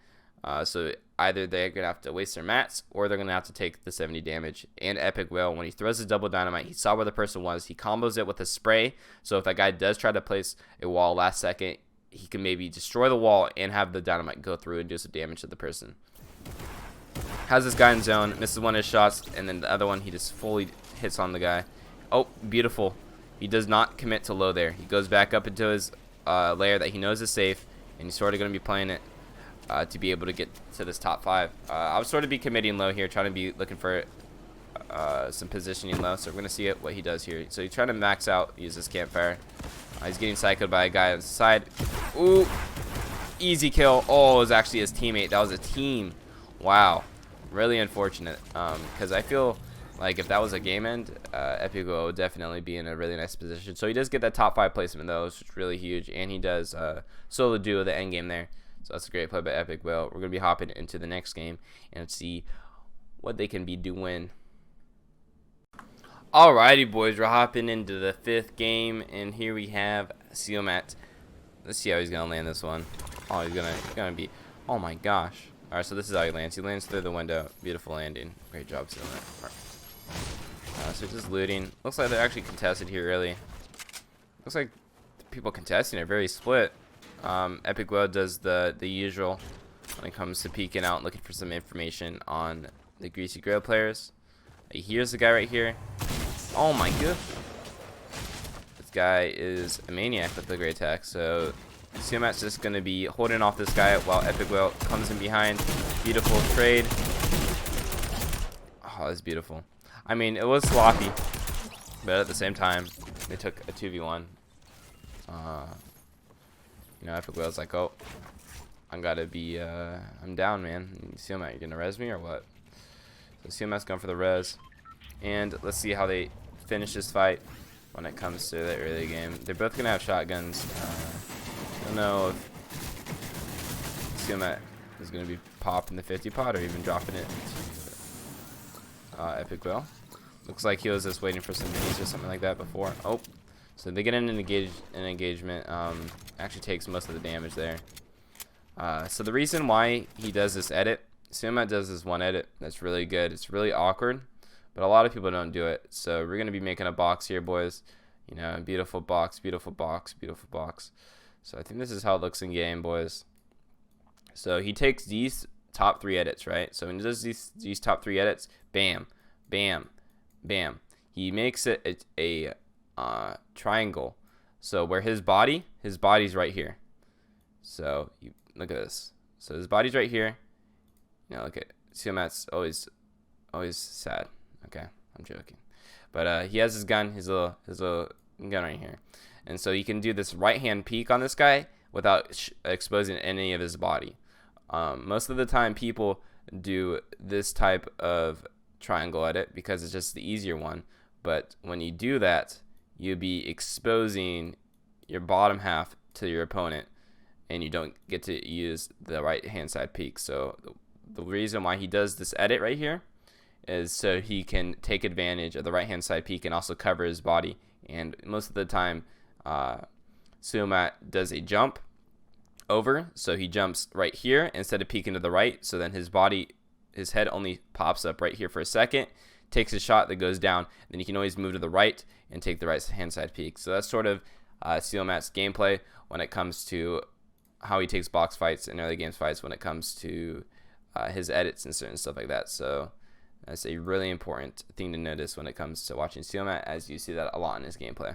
So either they're going to have to waste their mats or they're going to have to take the 70 damage. And Epikwhale, when he throws his double dynamite, he saw where the person was. He combos it with a spray. So if that guy does try to place a wall last second, he can maybe destroy the wall and have the dynamite go through and do some damage to the person. Has this guy in zone, misses one of his shots, and then the other one he just fully hits on the guy. Oh, beautiful. He does not commit to low there. He goes back up into his layer that he knows is safe, and he's sort of going to be playing it to be able to get to this top 5. I would sort of be committing low here, trying to be looking for some positioning low. So we're going to see what he does here. So he's trying to max out, use this campfire. He's getting psychoed by a guy on the side. Ooh, easy kill. Oh, it was actually his teammate. That was a team. Wow, really unfortunate. Because I feel like if that was a game end, Epikwhale would definitely be in a really nice position. So he does get that top 5 placement though, which is really huge, and he does solo duo the end game there. So that's a great play by Epikwhale. We're gonna be hopping into the next game and see what they can be doing. Alrighty, boys, we're hopping into the 5th game, and here we have Sealmatt. Let's see how he's gonna land this one. Oh, he's gonna be. Oh my gosh. All right, so this is how he lands. He lands through the window. Beautiful landing. Great job, Sealmatt. Right. So just looting. Looks like they're actually contested here early. Looks like the people contesting are very split. Epikwhale does the usual when it comes to peeking out, looking for some information on the Greasy Grill players. Here's the guy right here. Oh my god. This guy is a maniac with the great attack. So Sealmatt's just going to be holding off this guy while Epikwhale comes in behind. Beautiful trade. Oh, that's beautiful. I mean, it was sloppy, but at the same time, they took a 2v1. You know, Epikwhale's like, oh, I'm down, man. Sealmatt, you gonna res me or what? So Sealmatt's going for the res. And let's see how they finish this fight when it comes to the early game. They're both gonna have shotguns. I don't know if Sealmatt is gonna be popping the 50 pot or even dropping it to Epikwhale. Looks like he was just waiting for some minis or something like that before. Oh, so they get in an engagement. Actually takes most of the damage there. So the reason why he does this edit, Sealmatt does this one edit that's really good. It's really awkward, but a lot of people don't do it. So we're gonna be making a box here, boys. You know, beautiful box, beautiful box, beautiful box. So I think this is how it looks in game, boys. So he takes these top 3 edits, right? So when he does these top 3 edits, bam, bam, bam. He makes it a triangle. So where his body's right here. So you look at this. So his body's right here. You know, look at Sealmatt's always sad. Okay, I'm joking. But he has his gun, his little gun right here. And so you can do this right hand peek on this guy without exposing any of his body. Most of the time people do this type of triangle edit because it's just the easier one. But when you do that, you'll be exposing your bottom half to your opponent, and you don't get to use the right hand side peek. So the reason why he does this edit right here is so he can take advantage of the right hand side peek and also cover his body. And most of the time Sealmatt does a jump over, so he jumps right here instead of peeking to the right. So then his head only pops up right here for a second, takes a shot that goes down, then he can always move to the right and take the right hand side peek. So that's sort of Sealmatt's gameplay when it comes to how he takes box fights and early games fights when it comes to his edits and certain stuff like that. So that's a really important thing to notice when it comes to watching Sealmatt, as you see that a lot in his gameplay.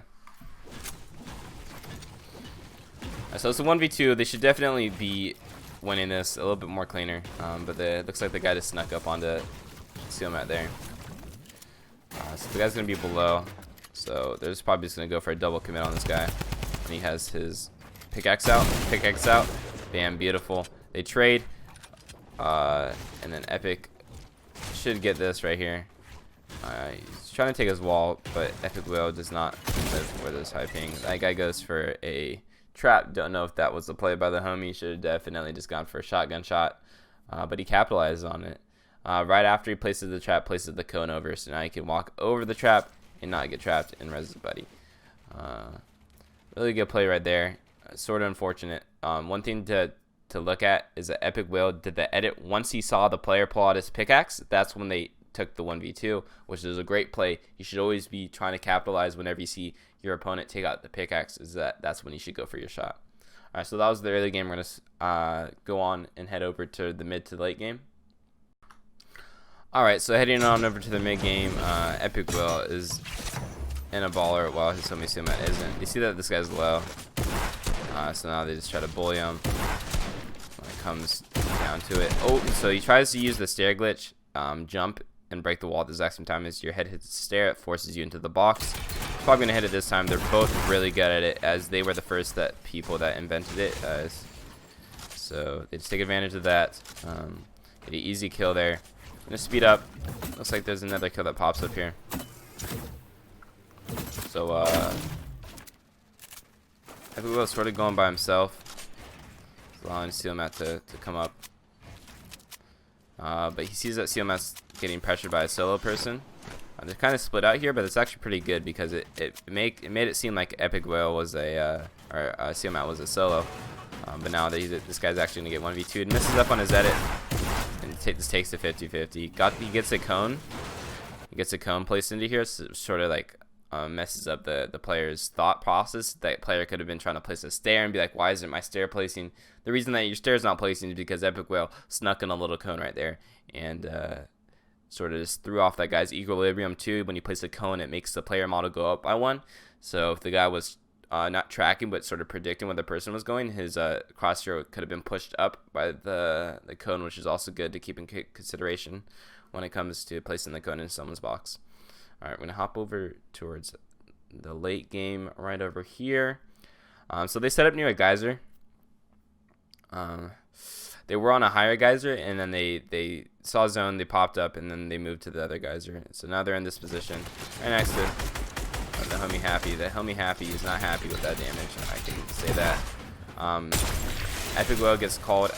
So it's a 1v2. They should definitely be winning this a little bit more cleaner, but it looks like the guy just snuck up onto Sealmatt there. So the guy's going to be below, so they're just probably just going to go for a double commit on this guy. And he has his pickaxe out, bam, beautiful. They trade, and then Epic should get this right here. He's trying to take his wall, but Epikwhale does not live for this high ping. That guy goes for a trap. Don't know if that was the play by the homie. Should have definitely just gone for a shotgun shot, but he capitalized on it. Right after he places the trap, places the cone over, so now he can walk over the trap and not get trapped and res his buddy. Really good play right there. Sort of unfortunate. One thing to to look at is that Epikwhale did the edit once he saw the player pull out his pickaxe. That's when they took the 1v2, which is a great play. You should always be trying to capitalize whenever you see your opponent take out the pickaxe. That's when you should go for your shot. All right, so that was the early game. We're gonna go on and head over to the mid to late game. All right, so heading on over to the mid game, Epikwhale is in a baller while his homie Sealmatt isn't. You see that this guy's low, so now they just try to bully him when it comes down to it. Oh, so he tries to use the stair glitch, jump and break the wall at the exact same time as your head hits the stair. It forces you into the box. Probably gonna hit it this time. They're both really good at it, as they were the first people that invented it. So they just take advantage of that. Get an easy kill there. Gonna speed up. Looks like there's another kill that pops up here. So Epikwhale sort of going by himself, allowing Sealmatt to come up. But he sees that Sealmatt's getting pressured by a solo person. They're kind of split out here, but it's actually pretty good because it made it seem like Epikwhale was Sealmatt was a solo. But now that this guy's actually gonna get 1v2 and misses up on his edit, and this takes the 50-50. He gets a cone. He gets a cone placed into here, so it sort of like messes up the player's thought process. That player could have been trying to place a stair and be like, why isn't my stair placing? The reason that your stair's not placing is because Epikwhale snuck in a little cone right there and sort of just threw off that guy's equilibrium too. When you place a cone, it makes the player model go up by 1. So if the guy was not tracking but sort of predicting where the person was going, his crosshair could have been pushed up by the cone, which is also good to keep in consideration when it comes to placing the cone in someone's box. All right, we're gonna hop over towards the late game right over here. So they set up near a geyser. They were on a higher geyser, and then they saw zone, they popped up, and then they moved to the other geyser. So now they're in this position right next to the homie Happy. The homie Happy is not happy with that damage, I can say that. Epikwhale gets called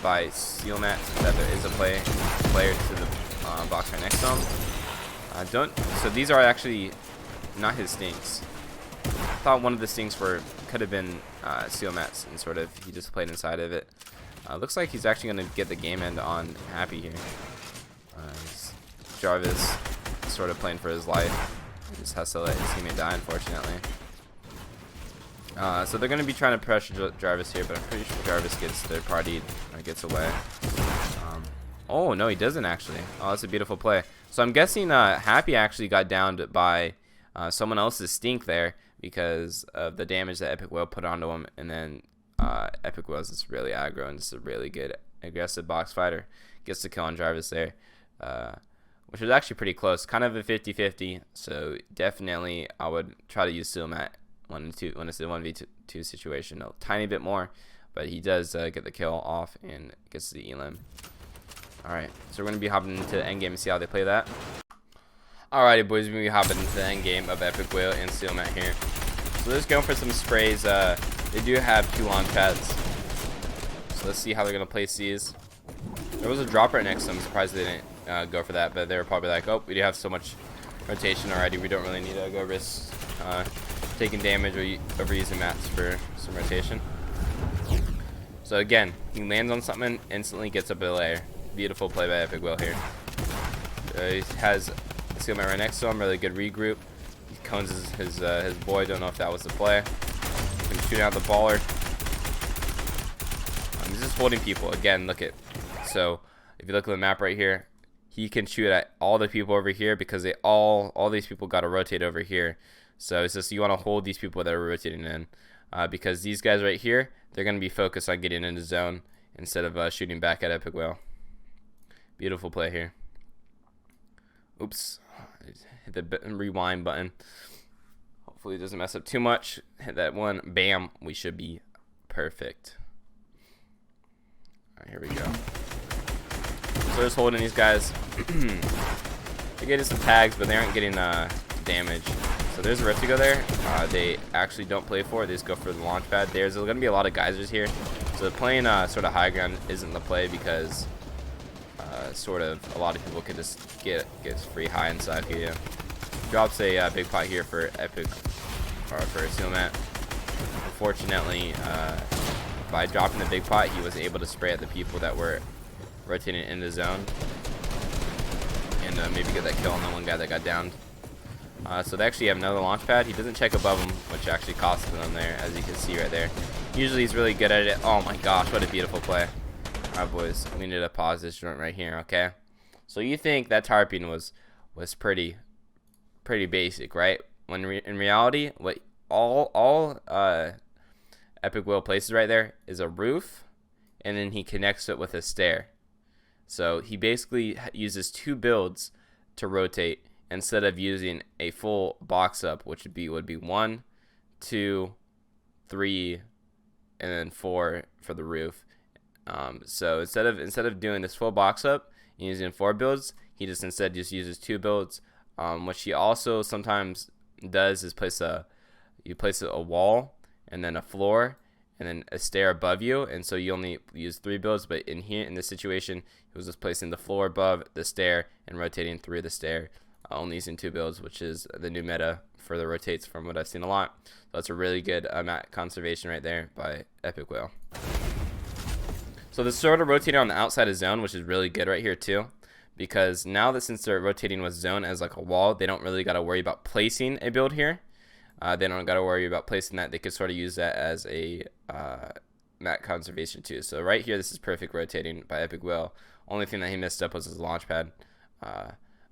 by Sealmatt that there is a player to the box right next to him. So these are actually not his stinks. I thought one of the stinks could have been Sealmatt's, and sort of he just played inside of it. Looks like he's actually going to get the game end on Happy here. Jarvis sort of playing for his life. He just has to let his teammate die, unfortunately. So they're going to be trying to pressure Jarvis here, but I'm pretty sure Jarvis gets third partied or gets away. Oh, no, he doesn't actually. Oh, that's a beautiful play. So I'm guessing Happy actually got downed by someone else's stink there because of the damage that Epikwhale put onto him, and then Epikwhale is just really aggro and just a really good aggressive box fighter. Gets the kill on Jarvis there, which was actually pretty close, kind of a 50-50. So definitely I would try to use Sealmatt when it's a 1v2 situation a tiny bit more, but he does get the kill off and gets the elim. Alright, so we're going to be hopping into the endgame and see how they play that. Alrighty boys, we're going to be hopping into the endgame of Epikwhale and Sealmatt here. So let's go for some sprays. They do have 2 launch pads, so let's see how they're going to place these. There was a drop right next to them. I'm surprised they didn't go for that, but they were probably like, oh, we do have so much rotation already, we don't really need to go risk taking damage or overusing mats for some rotation. So again, he lands on something, instantly gets up a layer. Beautiful play by Epikwhale here. He has Sealmatt right next to him. Really good regroup. He cones his boy. Don't know if that was the play. He's shooting out the baller. He's just holding people. Again, look at. So if you look at the map right here, he can shoot at all the people over here because all these people got to rotate over here. So it's just you want to hold these people that are rotating in, because these guys right here, they're going to be focused on getting into zone instead of shooting back at Epikwhale. Beautiful play here. Oops. Hit the rewind button. Hopefully it doesn't mess up too much. Hit that one. Bam. We should be perfect. Alright, here we go. So just holding these guys. They're getting some tags, but they aren't getting damage. So there's a Vertigo there. They actually don't play for it. They just go for the launch pad. There's going to be a lot of geysers here. So playing sort of high ground isn't the play because sort of a lot of people can just get free high inside here. Drops a big pot here for Sealmatt. Unfortunately, by dropping the big pot, he was able to spray at the people that were rotating in the zone, and maybe get that kill on the one guy that got downed. So they actually have another launch pad. He doesn't check above him, which actually costs them there, as you can see right there. Usually he's really good at it. Oh my gosh, what a beautiful play. Alright boys, we need to pause this joint right here, okay? So you think that tarping was pretty basic, right? When in reality, what all Epikwhale places right there is a roof, and then he connects it with a stair. So he basically uses 2 builds to rotate instead of using a full box up, which would be 1, 2, 3, and then 4 for the roof. So instead of doing this full box up and using 4 builds, he instead uses 2 builds. What he also sometimes does is place a wall and then a floor and then a stair above you, and so you only use 3 builds. But in this situation, he was just placing the floor above the stair and rotating through the stair, only using 2 builds, which is the new meta for the rotates from what I've seen a lot. So that's a really good map conservation right there by Epikwhale. So they're sort of rotating on the outside of zone, which is really good right here too, because now that since they're rotating with zone as like a wall, they don't really got to worry about placing a build here. They don't got to worry about placing that. They could sort of use that as a map conservation too. So right here, this is perfect rotating by Epikwhale. Only thing that he messed up was his launch pad,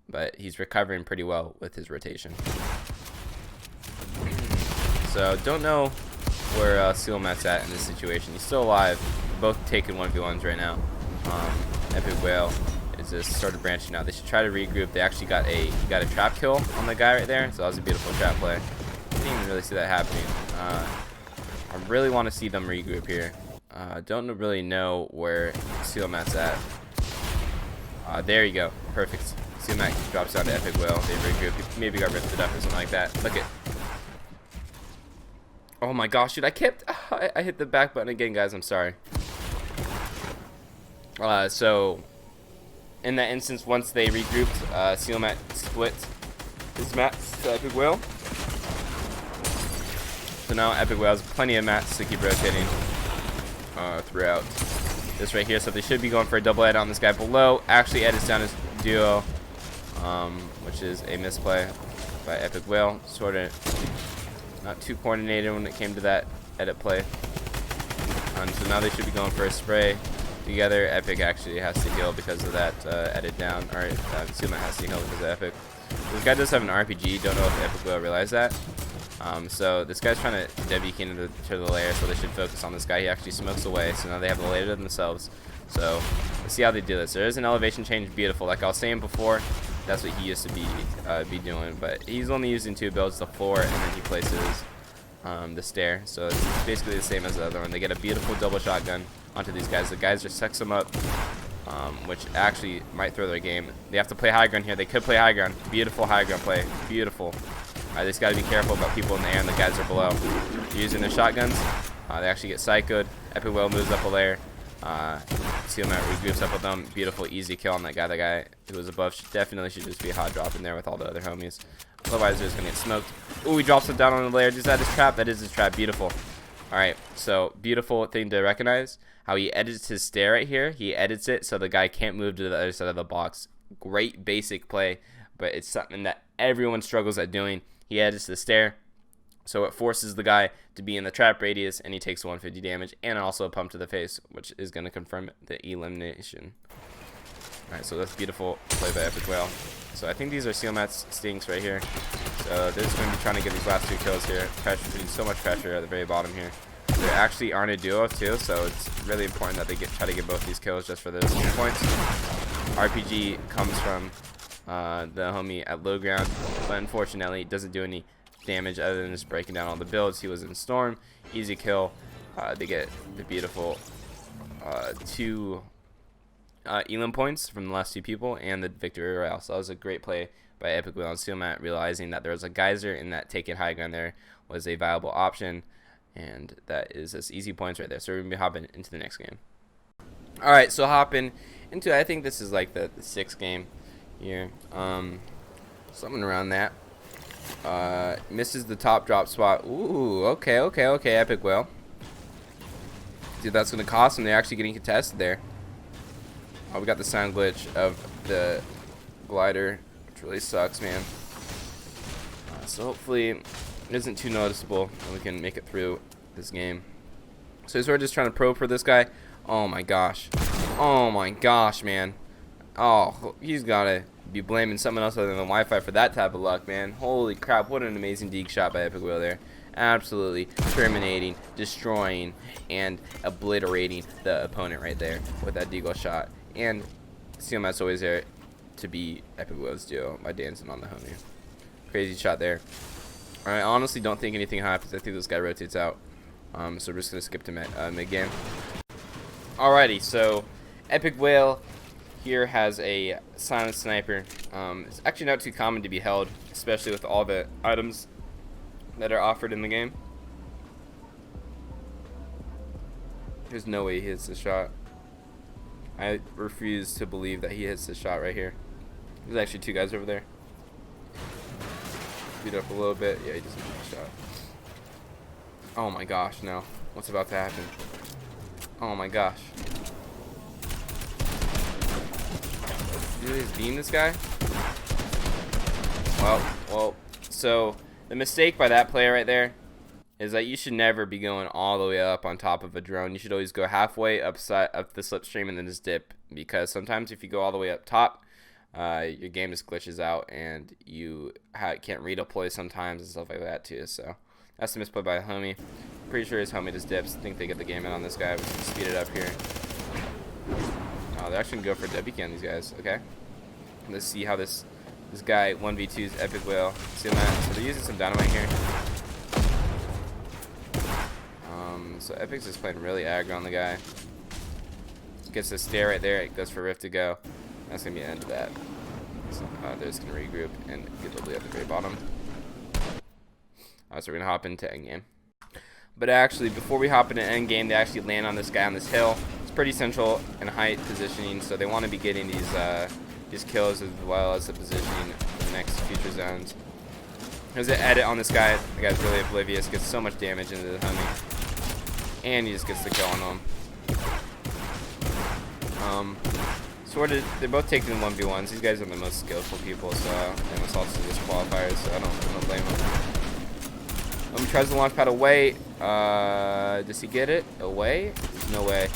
but he's recovering pretty well with his rotation. So don't know where Sealmatt's at in this situation. He's still alive. They're both taking 1v1s right now. Epikwhale is just sort of branching out. They should try to regroup. They actually got a trap kill on the guy right there, so that was a beautiful trap play. Didn't even really see that happening. I really want to see them regroup here. Don't really know where Sealmatt's at. There you go. Perfect. Sealmatt drops down to Epikwhale. They regroup. He maybe got ripped it up or something like that. Look at. Oh my gosh, dude. I hit the back button again, guys. I'm sorry. So, in that instance, once they regrouped, Sealmatt split his mats to Epikwhale. So now Epikwhale has plenty of mats to keep rotating throughout this right here. So they should be going for a double edit on this guy below. Actually edits down his duo, which is a misplay by Epikwhale. Sort of not too coordinated when it came to that edit play. So now they should be going for a spray together. Epic actually has to heal because of that edit down. Or Sealmatt has to heal because of Epic. This guy does have an RPG. Don't know if Epikwhale realized that. So this guy's trying to W key into the layer, so they should focus on this guy. He actually smokes away, so now they have the layer to themselves. So let's see how they do this. There is an elevation change, beautiful. Like I was saying before, that's what he used to be doing, but he's only using 2 builds, the floor, and then he places the stair. So it's basically the same as the other one. They get a beautiful double shotgun onto these guys. The guys just sex them up, which actually might throw their game. They have to play high ground here. They could play high ground. Beautiful high ground play. Beautiful. They just got to be careful about people in the air and the guys are below. They're using their shotguns. They actually get psychoed. Epikwhale moves up a layer. Sealmatt regroups up with them. Beautiful, easy kill on that guy. The guy who was above definitely should just be a hot drop in there with all the other homies. Otherwise, they're just going to get smoked. Ooh, he drops it down on the layer. Is that his trap? That is his trap. Beautiful. Alright, so beautiful thing to recognize. How he edits his stair right here. He edits it so the guy can't move to the other side of the box. Great basic play, but it's something that everyone struggles at doing. He edits the stair, so it forces the guy to be in the trap radius, and he takes 150 damage, and also a pump to the face, which is going to confirm the elimination. Alright, so that's beautiful play by Epikwhale. So I think these are Sealmatt's stinks right here. So they're just going to be trying to get these last 2 kills here. Pressure, putting so much pressure at the very bottom here. They actually aren't a duo too, so it's really important that they try to get both these kills just for those points. RPG comes from the homie at low ground, but unfortunately doesn't do any damage other than just breaking down all the builds. He was in Storm, easy kill. They get the beautiful 2 elim points from the last 2 people and the victory royale. So that was a great play by Epikwhale and Sealmatt, realizing that there was a geyser and that taking high ground there was a viable option, and that is just easy points right there. So we're gonna be hopping into the next game. All right, so hopping into, I think this is like the 6th game here, something around that. Misses the top drop spot. Ooh, okay, Epikwhale. See, that's going to cost them. They're actually getting contested there. Oh, we got the sound glitch of the glider, which really sucks, man. So hopefully it isn't too noticeable and we can make it through this game. So we're just trying to probe for this guy. Oh my gosh. Oh my gosh, man. Oh, he's got to be blaming someone else other than the Wi-Fi for that type of luck, man. Holy crap, what an amazing deke shot by Epikwhale there. Absolutely terminating, destroying, and obliterating the opponent right there with that deagle shot. And Sealmatt's always there to be Epikwhale's duo by dancing on the homie. Crazy shot there. I honestly don't think anything happens. I think this guy rotates out. So we're just going to skip to mid-game. Alrighty, so Epikwhale here has a silent sniper. It's actually not too common to be held, especially with all the items that are offered in the game. There's no way he hits the shot. I refuse to believe that he hits the shot right here. There's actually two guys over there. Speed up a little bit. Yeah, he doesn't hit the shot. Oh my gosh, no. What's about to happen? Oh my gosh. Did he just beam this guy? Well, so the mistake by that player right there is that you should never be going all the way up on top of a drone. You should always go halfway up the slipstream and then just dip, because sometimes if you go all the way up top, your game just glitches out and you can't redeploy sometimes and stuff like that too. So that's the misplay by the homie. Pretty sure his homie just dips. I think they get the game in on this guy. We can speed it up here. Oh, they're actually gonna go for WK on these guys. Okay, let's see how this guy 1v2's Epikwhale. Sealmatt. So they're using some dynamite here. So Epic's just playing really aggro on the guy. Gets the stare right there. It goes for Rift to go. That's gonna be the end of that. So they're just gonna regroup and get the lead at the very bottom. So we're gonna hop into endgame. But actually, before we hop into endgame, they actually land on this guy on this hill. It's pretty central in height positioning, so they want to be getting these kills as well as the positioning for the next future zones. There's an edit on this guy. The guy's really oblivious. Gets so much damage into the homie. And he just gets the kill on them. They're both taking 1v1s. These guys are the most skillful people, so they must also just qualifiers, so I don't blame them. Tries the launch pad away. Does he get it? Away? No way.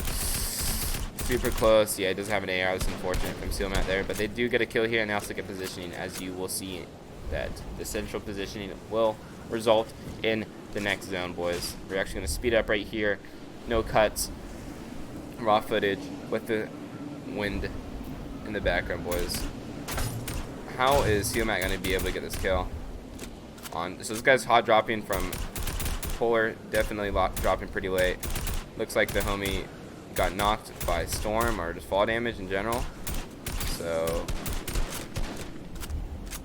Super close. Yeah, he doesn't have an AR. That's unfortunate from Sealmatt there, but they do get a kill here, and they also get positioning, as you will see that the central positioning will result in the next zone, boys. We're actually going to speed up right here. No cuts. Raw footage with the wind in the background, boys. How is Sealmatt going to be able to get this kill? So this guy's hot dropping from Polar. Definitely dropping pretty late. Looks like the homie got knocked by storm or just fall damage in general. So,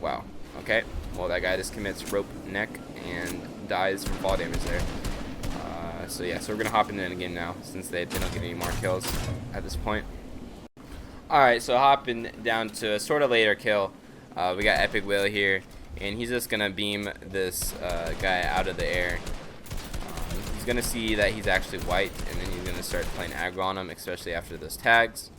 wow. Okay. Well, that guy just commits rope neck and dies from fall damage there. So yeah, so we're gonna hop in again now, since they don't get any more kills at this point. Alright, so hopping down to a sort of later kill. We got Epikwhale here, and he's just gonna beam this guy out of the air. He's gonna see that he's actually white, and then he's gonna start playing aggro on him, especially after those tags.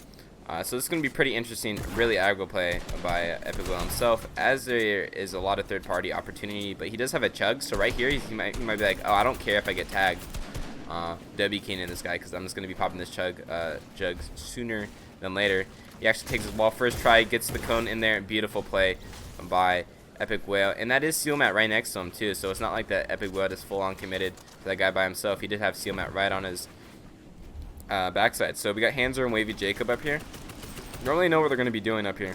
So this is going to be pretty interesting, really aggro play by Epikwhale himself, as there is a lot of third-party opportunity, but he does have a chug, so right here he might be like, oh, I don't care if I get tagged. WKing in this guy, because I'm just going to be popping this jugs sooner than later. He actually takes his ball first try, gets the cone in there, beautiful play by Epikwhale, and that is Sealmatt right next to him too, so it's not like that Epikwhale is full-on committed to that guy by himself. He did have Sealmatt right on his backside. So we got Hanser and Wavy Jacob up here. Don't really know what they're going to be doing up here.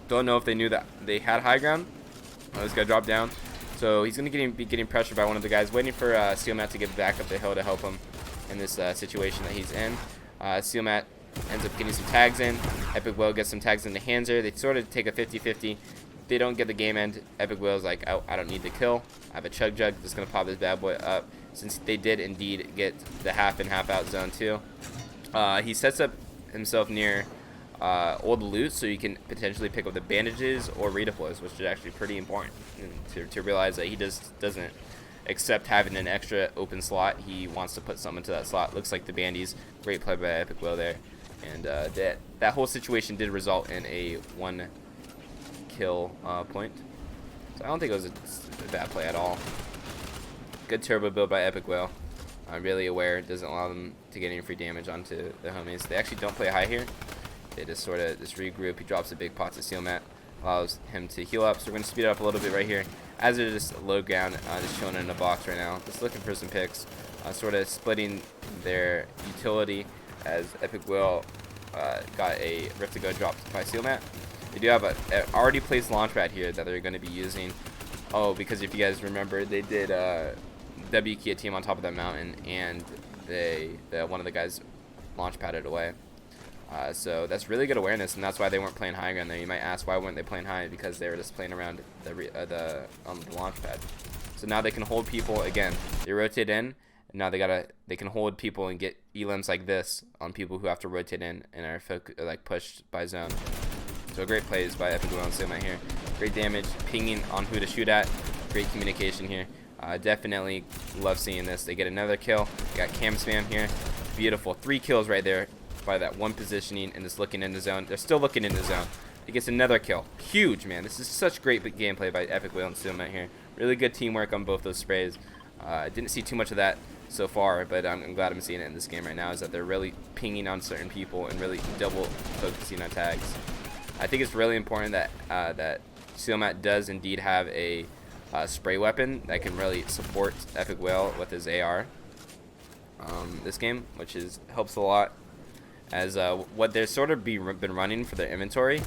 Don't know if they knew that they had high ground. This guy dropped down. So he's going to be getting pressured by one of the guys, waiting for Sealmatt to get back up the hill to help him in this situation that he's in. Sealmatt ends up getting some tags in. Epikwhale gets some tags into Hanser. They sort of take a 50-50. They don't get the game end. Epikwhale's like, oh, I don't need the kill. I have a chug jug. Just going to pop this bad boy up, since they did indeed get the half in, half out zone too. He sets up himself near old loot, so you can potentially pick up the bandages or redeploys, which is actually pretty important to realize that he just doesn't except having an extra open slot. He wants to put something into that slot. Looks like the bandies. Great play by Epikwhale there. And that whole situation did result in a 1 kill point. So I don't think it was a bad play at all. Good turbo build by Epikwhale. Really aware. Doesn't allow them to get any free damage onto the homies. They actually don't play high here. They just sort of regroup. He drops a big pot to Sealmatt. Allows him to heal up. So we're going to speed it up a little bit right here. As they're just low ground, just chilling in the box right now. Just looking for some picks. Sort of splitting their utility as Epikwhale got a Rift to Go dropped by Sealmatt. They do have an already placed launch pad here that they're going to be using. Oh, because if you guys remember, they did W key a team on top of that mountain, and one of the guys launch padded away. So that's really good awareness, and that's why they weren't playing high ground there. You might ask, why weren't they playing high? Because they were just playing around the launch pad. So now they can hold people again. They rotate in. And now they can hold people and get elims like this on people who have to rotate in and are like pushed by zone. So great plays by Epikwhale and Sealmatt here. Great damage, pinging on who to shoot at. Great communication here. Definitely love seeing this. They get another kill. Got cam spam here. Beautiful. 3 kills right there by that one positioning and just looking in the zone. They're still looking in the zone. He gets another kill. Huge, man. This is such great gameplay by Epikwhale and Sealmatt here. Really good teamwork on both those sprays. Didn't see too much of that so far, but I'm glad I'm seeing it in this game right now, is that they're really pinging on certain people and really double focusing on tags. I think it's really important that that Sealmatt does indeed have a spray weapon that can really support Epikwhale with his AR this game, which helps a lot. As what they're sort of been running for their inventory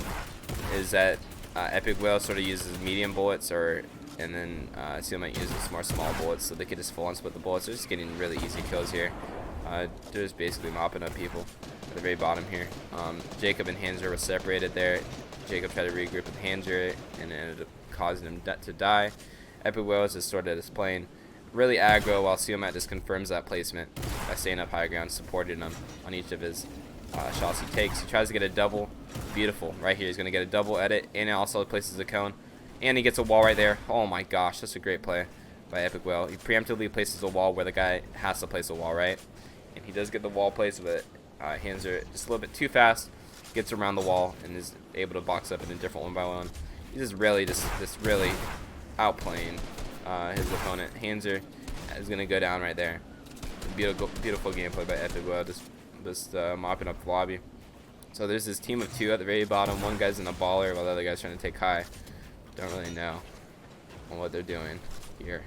is that Epikwhale sort of uses medium bullets, and then Sealmatt uses more small bullets, so they could just full on split the bullets. They're just getting really easy kills here. They're just basically mopping up people at the very bottom here. Jacob and Hanser were separated there. Jacob tried to regroup with Hanser and it ended up causing him to die. Epikwhale is just sort of displaying really aggro, while Sealmatt just confirms that placement by staying up high ground, supporting him on each of his shots he takes. He tries to get a double. Beautiful. Right here, he's going to get a double edit, and it also places a cone. And he gets a wall right there. Oh my gosh, that's a great play by Epikwhale. He preemptively places a wall where the guy has to place a wall, right? And he does get the wall placed, but Hanser just a little bit too fast, gets around the wall, and is able to box up in a different 1-by-1. He's just really outplaying his opponent. Hanser is going to go down right there. Beautiful gameplay by Epikwhale, just mopping up the lobby. So there's this team of 2 at the very bottom. One guy's in a baller while the other guy's trying to take high. Don't really know what they're doing here.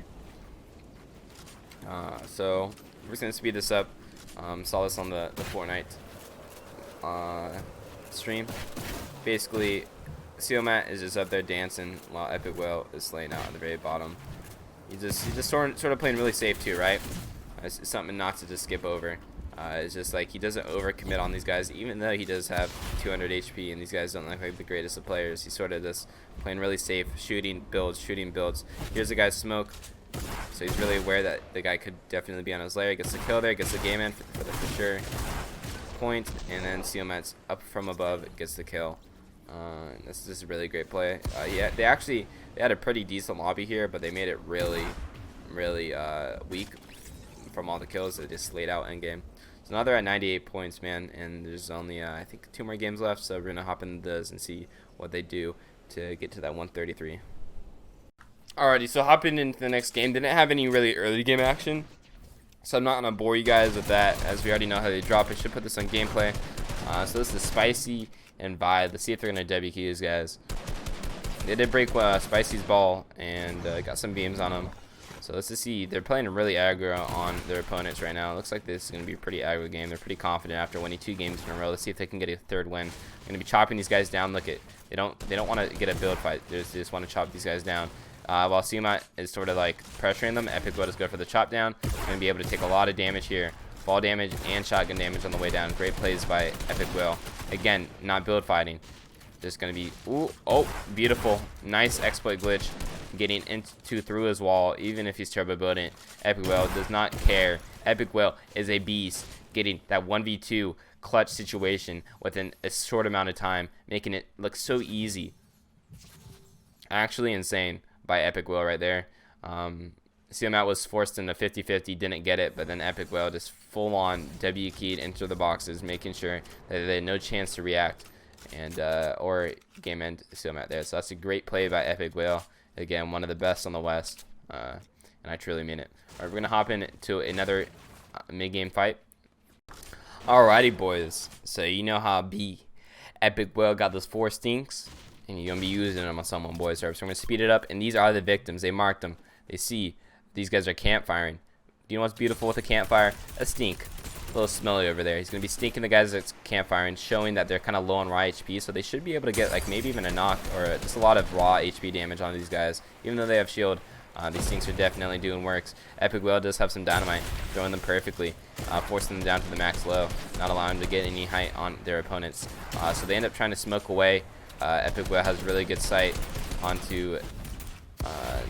So we're just gonna speed this up. Saw this on the Fortnite stream. Basically, Sealmatt is just up there dancing while Epikwhale is slaying out at the very bottom. He's just sort of playing really safe too, right? It's something not to just skip over. It's just like he doesn't overcommit on these guys, even though he does have 200 HP and these guys don't look like the greatest of players. He's sort of just playing really safe, shooting builds. Here's the guy's smoke, so he's really aware that the guy could definitely be on his lair. Gets the kill there, gets the game in for sure point, and then Sealmatt's up from above, gets the kill. This is a really great play. Yeah, they had a pretty decent lobby here, but they made it really weak from all the kills they just laid out in game. So now they're at 98 points, man, and there's only I think 2 more games left, so we're gonna hop into those and see what they do to get to that 133. Alrighty, so hopping into the next game. Didn't have any really early game action, so I'm not gonna bore you guys with that, as we already know how they drop. I should put this on gameplay. So this is Spicy and Vibe. Let's see if they're gonna W key these guys. They did break Spicy's ball and got some beams on him. So let's just see. They're playing really aggro on their opponents right now. It looks like this is going to be a pretty aggro game. They're pretty confident after winning 2 games in a row. Let's see if they can get a 3rd win. They're going to be chopping these guys down. Look, they don't want to get a build fight. They just want to chop these guys down. While Sealmatt is sort of like pressuring them, Epikwhale is good for the chop down. Going to be able to take a lot of damage here. Fall damage and shotgun damage on the way down. Great plays by Epikwhale. Again, not build fighting. Just going to be, oh, beautiful. Nice exploit glitch. Getting through his wall, even if he's turbo building. Epikwhale does not care. Epikwhale is a beast, getting that 1v2 clutch situation within a short amount of time, making it look so easy. Actually insane by Epikwhale right there. Sealmatt was forced into 50-50, didn't get it, but then Epikwhale just full-on W-keyed into the boxes, making sure that they had no chance to react and or game end Sealmatt there. So that's a great play by Epikwhale. Again, one of the best on the West, and I truly mean it. All right, we're gonna hop into another mid-game fight. Alrighty, boys. So you know how it be. Epikwhale got those 4 stinks, and you're gonna be using them on someone, boys. So I'm gonna speed it up, and these are the victims. They marked them. They see these guys are campfiring. Do you know what's beautiful with a campfire? A stink. A little smelly over there. He's gonna be stinking the guys that's campfiring, showing that they're kind of low on raw HP, so they should be able to get like maybe even a knock or just a lot of raw HP damage on these guys, even though they have shield. These things are definitely doing works. Epikwhale does have some dynamite, throwing them perfectly, forcing them down to the max low, not allowing them to get any height on their opponents. So they end up trying to smoke away. Epikwhale has really good sight onto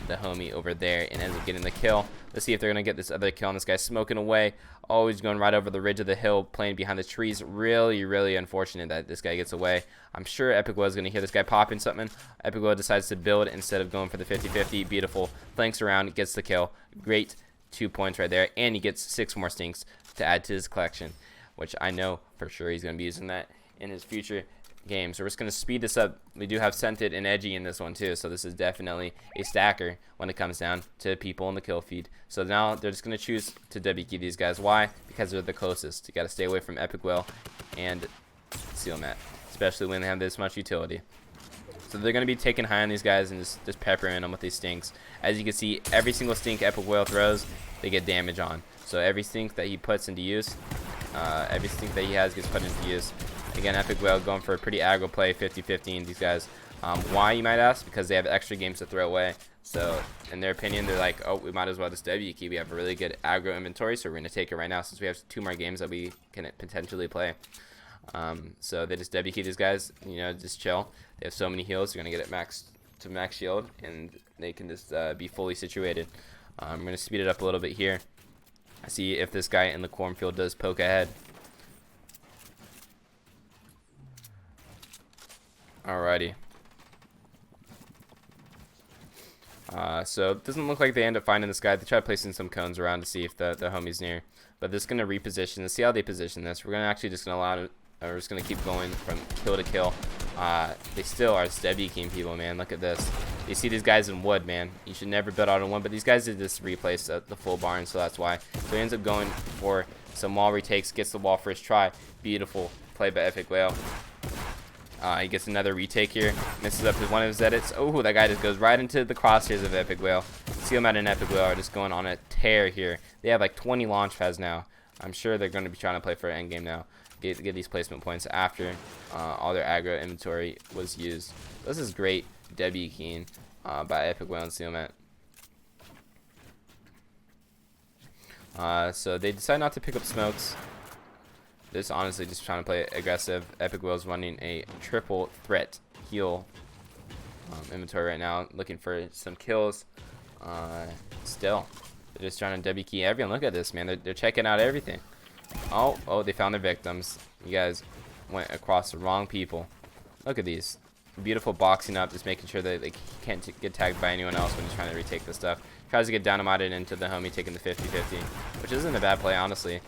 the homie over there and ends up getting the kill. Let's see if they're going to get this other kill on this guy smoking away. Always going right over the ridge of the hill, playing behind the trees. Really, really unfortunate that this guy gets away. I'm sure Epikwhale is going to hear this guy popping something. Epikwhale decides to build instead of going for the 50-50. Beautiful. Flanks around, gets the kill. Great 2 points right there. And he gets 6 more stinks to add to his collection, which I know for sure he's going to be using that in his future game. So we're just going to speed this up. We do have Scented and Edgy in this one too, so this is definitely a stacker when it comes down to people in the kill feed. So now they're just going to choose to W-key these guys. Why? Because they're the closest. You got to stay away from Epikwhale and Sealmatt, especially when they have this much utility. So they're going to be taking high on these guys and just peppering them with these stinks. As you can see, every single stink Epikwhale throws, they get damage on. So every stink that he puts into use, every stink that he has gets put into use. Again, Epikwhale going for a pretty aggro play, 50-50 these guys. Why, you might ask? Because they have extra games to throw away. So in their opinion, they're like, oh, we might as well just W-key. We have a really good aggro inventory, so we're going to take it right now since we have 2 more games that we can potentially play. So they just W-key these guys, you know, just chill. They have so many heals, they're going to get it max to max shield, and they can just be fully situated. I'm going to speed it up a little bit here. See if this guy in the cornfield does poke ahead. Alrighty. So it doesn't look like they end up finding this guy. They try placing some cones around to see if the homie's near. But this is going to reposition. Let's see how they position this. We're going to actually just going to allow it. We're just going to keep going from kill to kill. They still are W-keying people, man. Look at this. You see these guys in wood, man. You should never build out on wood. But these guys did just replace the full barn, so that's why. So he ends up going for some wall retakes. Gets the wall first try. Beautiful play by Epikwhale. He gets another retake here, misses up one of his edits. Oh, that guy just goes right into the crosshairs of Epikwhale. Sealmatt and Epikwhale are just going on a tear here. They have like 20 launch pads now. I'm sure they're going to be trying to play for an endgame now. Get these placement points after all their aggro inventory was used. This is great W-keying by Epikwhale and Sealmatt. So they decide not to pick up smokes. This honestly just trying to play aggressive. Epikwhale's running a triple threat heal inventory right now, looking for some kills. Still, they're just trying to W-key everyone. Look at this, man. They're checking out everything. Oh, they found their victims. You guys went across the wrong people. Look at these. Beautiful boxing up, just making sure that they can't get tagged by anyone else when he's trying to retake the stuff. Tries to get dynamited into the homie taking the 50-50, which isn't a bad play, honestly.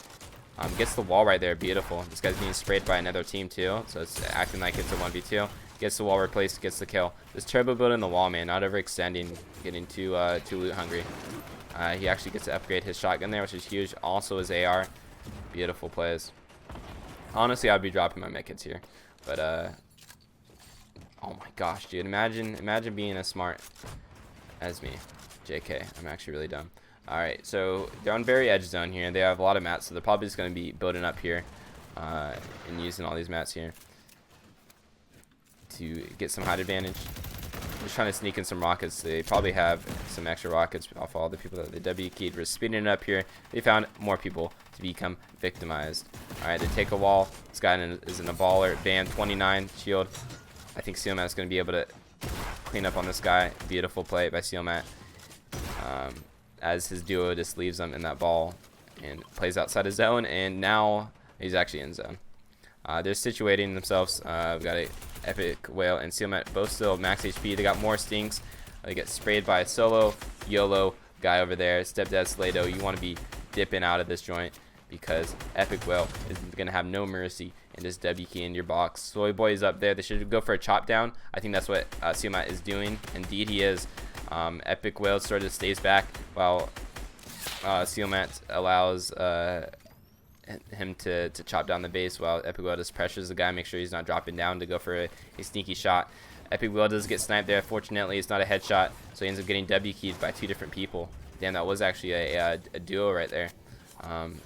Gets the wall right there, beautiful. This guy's being sprayed by another team too, so it's acting like it's a 1v2. Gets the wall replaced, gets the kill. This turbo building the wall, man, not overextending, getting too loot hungry. He actually gets to upgrade his shotgun there, which is huge. Also his AR, beautiful plays. Honestly, I'd be dropping my medkits here, but oh my gosh, dude, imagine being as smart as me. JK, I'm actually really dumb. Alright, so they're on very edge zone here. They have a lot of mats, so they're probably just going to be building up here and using all these mats here to get some height advantage. Just trying to sneak in some rockets. They probably have some extra rockets off all the people that they W-keyed. We're speeding it up here. They found more people to become victimized. Alright, they take a wall. This guy is in a baller. Bam, 29 shield. I think Sealmatt is going to be able to clean up on this guy. Beautiful play by Sealmatt. As his duo just leaves him in that ball and plays outside his zone, and now he's actually in zone. They're situating themselves. We've got a Epikwhale and Sealmatt both still max HP. They got more stinks. They get sprayed by a solo, YOLO, guy over there, Stepdad Slato, you want to be dipping out of this joint because Epikwhale is going to have no mercy in this W key in your box. Soy Boy is up there. They should go for a chop down. I think that's what Sealmatt is doing. Indeed, he is. Epikwhale sort of stays back while Sealmatt allows him to chop down the base while Epikwhale just pressures the guy, make sure he's not dropping down to go for a sneaky shot. Epikwhale does get sniped there. Fortunately, it's not a headshot, so he ends up getting W keyed by 2 different people. Damn, that was actually a duo right there.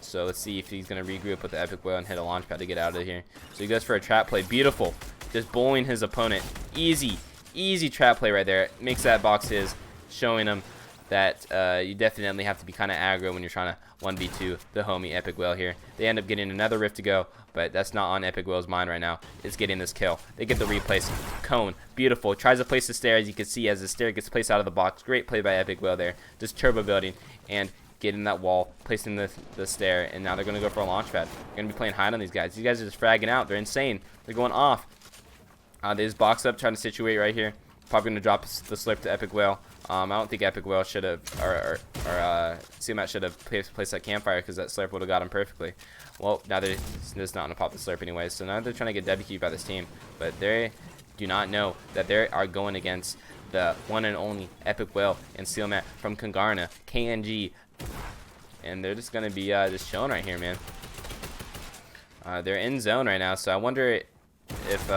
So let's see if he's going to regroup with the Epikwhale and hit a launch pad to get out of here. So he goes for a trap play. Beautiful. Just bullying his opponent. Easy trap play right there. Makes that box his, showing him that you definitely have to be kind of aggro when you're trying to 1v2 the homie Epikwhale here. They end up getting another rift to go, but that's not on Epikwhale's mind right now. It's getting this kill. They get the replace. Cone. Beautiful. Tries to place the stair, as you can see, as the stair gets placed out of the box. Great play by Epikwhale there. Just turbo building and getting that wall, placing the stair, and now they're going to go for a launch pad. They're going to be playing hide on these guys. These guys are just fragging out. They're insane. They're going off. They just box up, trying to situate right here. Probably going to drop the slurp to Epikwhale. I don't think Epikwhale should have, or Sealmatt should have placed that campfire, because that slurp would have got him perfectly. Well, now they're just not going to pop the slurp anyways, so now they're trying to get WQ by this team. But they do not know that they are going against the one and only Epikwhale and Sealmatt from Kongarna, KNG. And they're just going to be just chilling right here, man. They're in zone right now, so I wonder if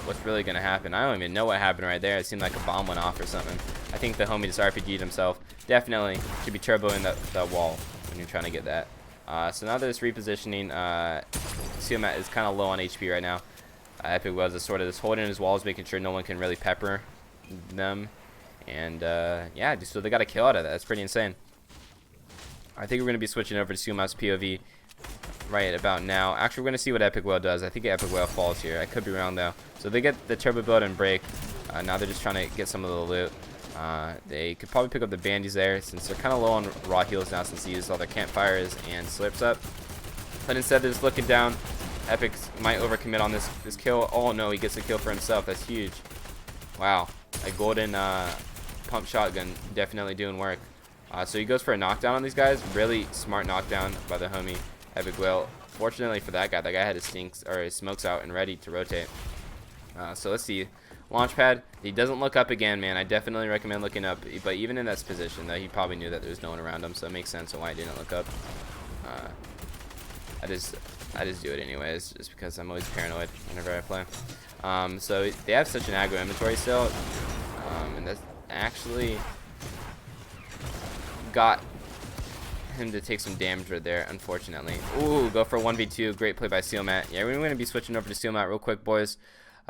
what's really going to happen. I don't even know what happened right there. It seemed like a bomb went off or something. I think the homie just RPG'd himself. Definitely should be turboing that wall when you're trying to get that. So now they're just repositioning. Sealmatt is kind of low on HP right now. Epikwhale is sort of just holding his walls, making sure no one can really pepper them. And yeah, so they got a kill out of that. That's pretty insane. I think we're going to be switching over to Sealmatt's POV right about now. Actually, we're going to see what Epikwhale does. I think Epikwhale falls here. I could be wrong, though. So they get the turbo build and break. Now they're just trying to get some of the loot. They could probably pick up the bandies there, since they're kind of low on raw heals now, since they used all their campfires and slurps up. But instead, they're just looking down. Epic might overcommit on this kill. Oh, no, he gets a kill for himself. That's huge. Wow. A golden pump shotgun definitely doing work. So he goes for a knockdown on these guys. Really smart knockdown by the homie Epikwhale. Fortunately for that guy had his stinks or his smokes out and ready to rotate. So let's see. Launchpad. He doesn't look up again, man. I definitely recommend looking up. But even in that position, though, he probably knew that there was no one around him, so it makes sense why he didn't look up. I just do it anyways, just because I'm always paranoid whenever I play. So they have such an aggro inventory still, and that's actually got him to take some damage right there, unfortunately. Ooh, go for a 1v2. Great play by Sealmatt. Yeah, we're going to be switching over to Sealmatt real quick, boys.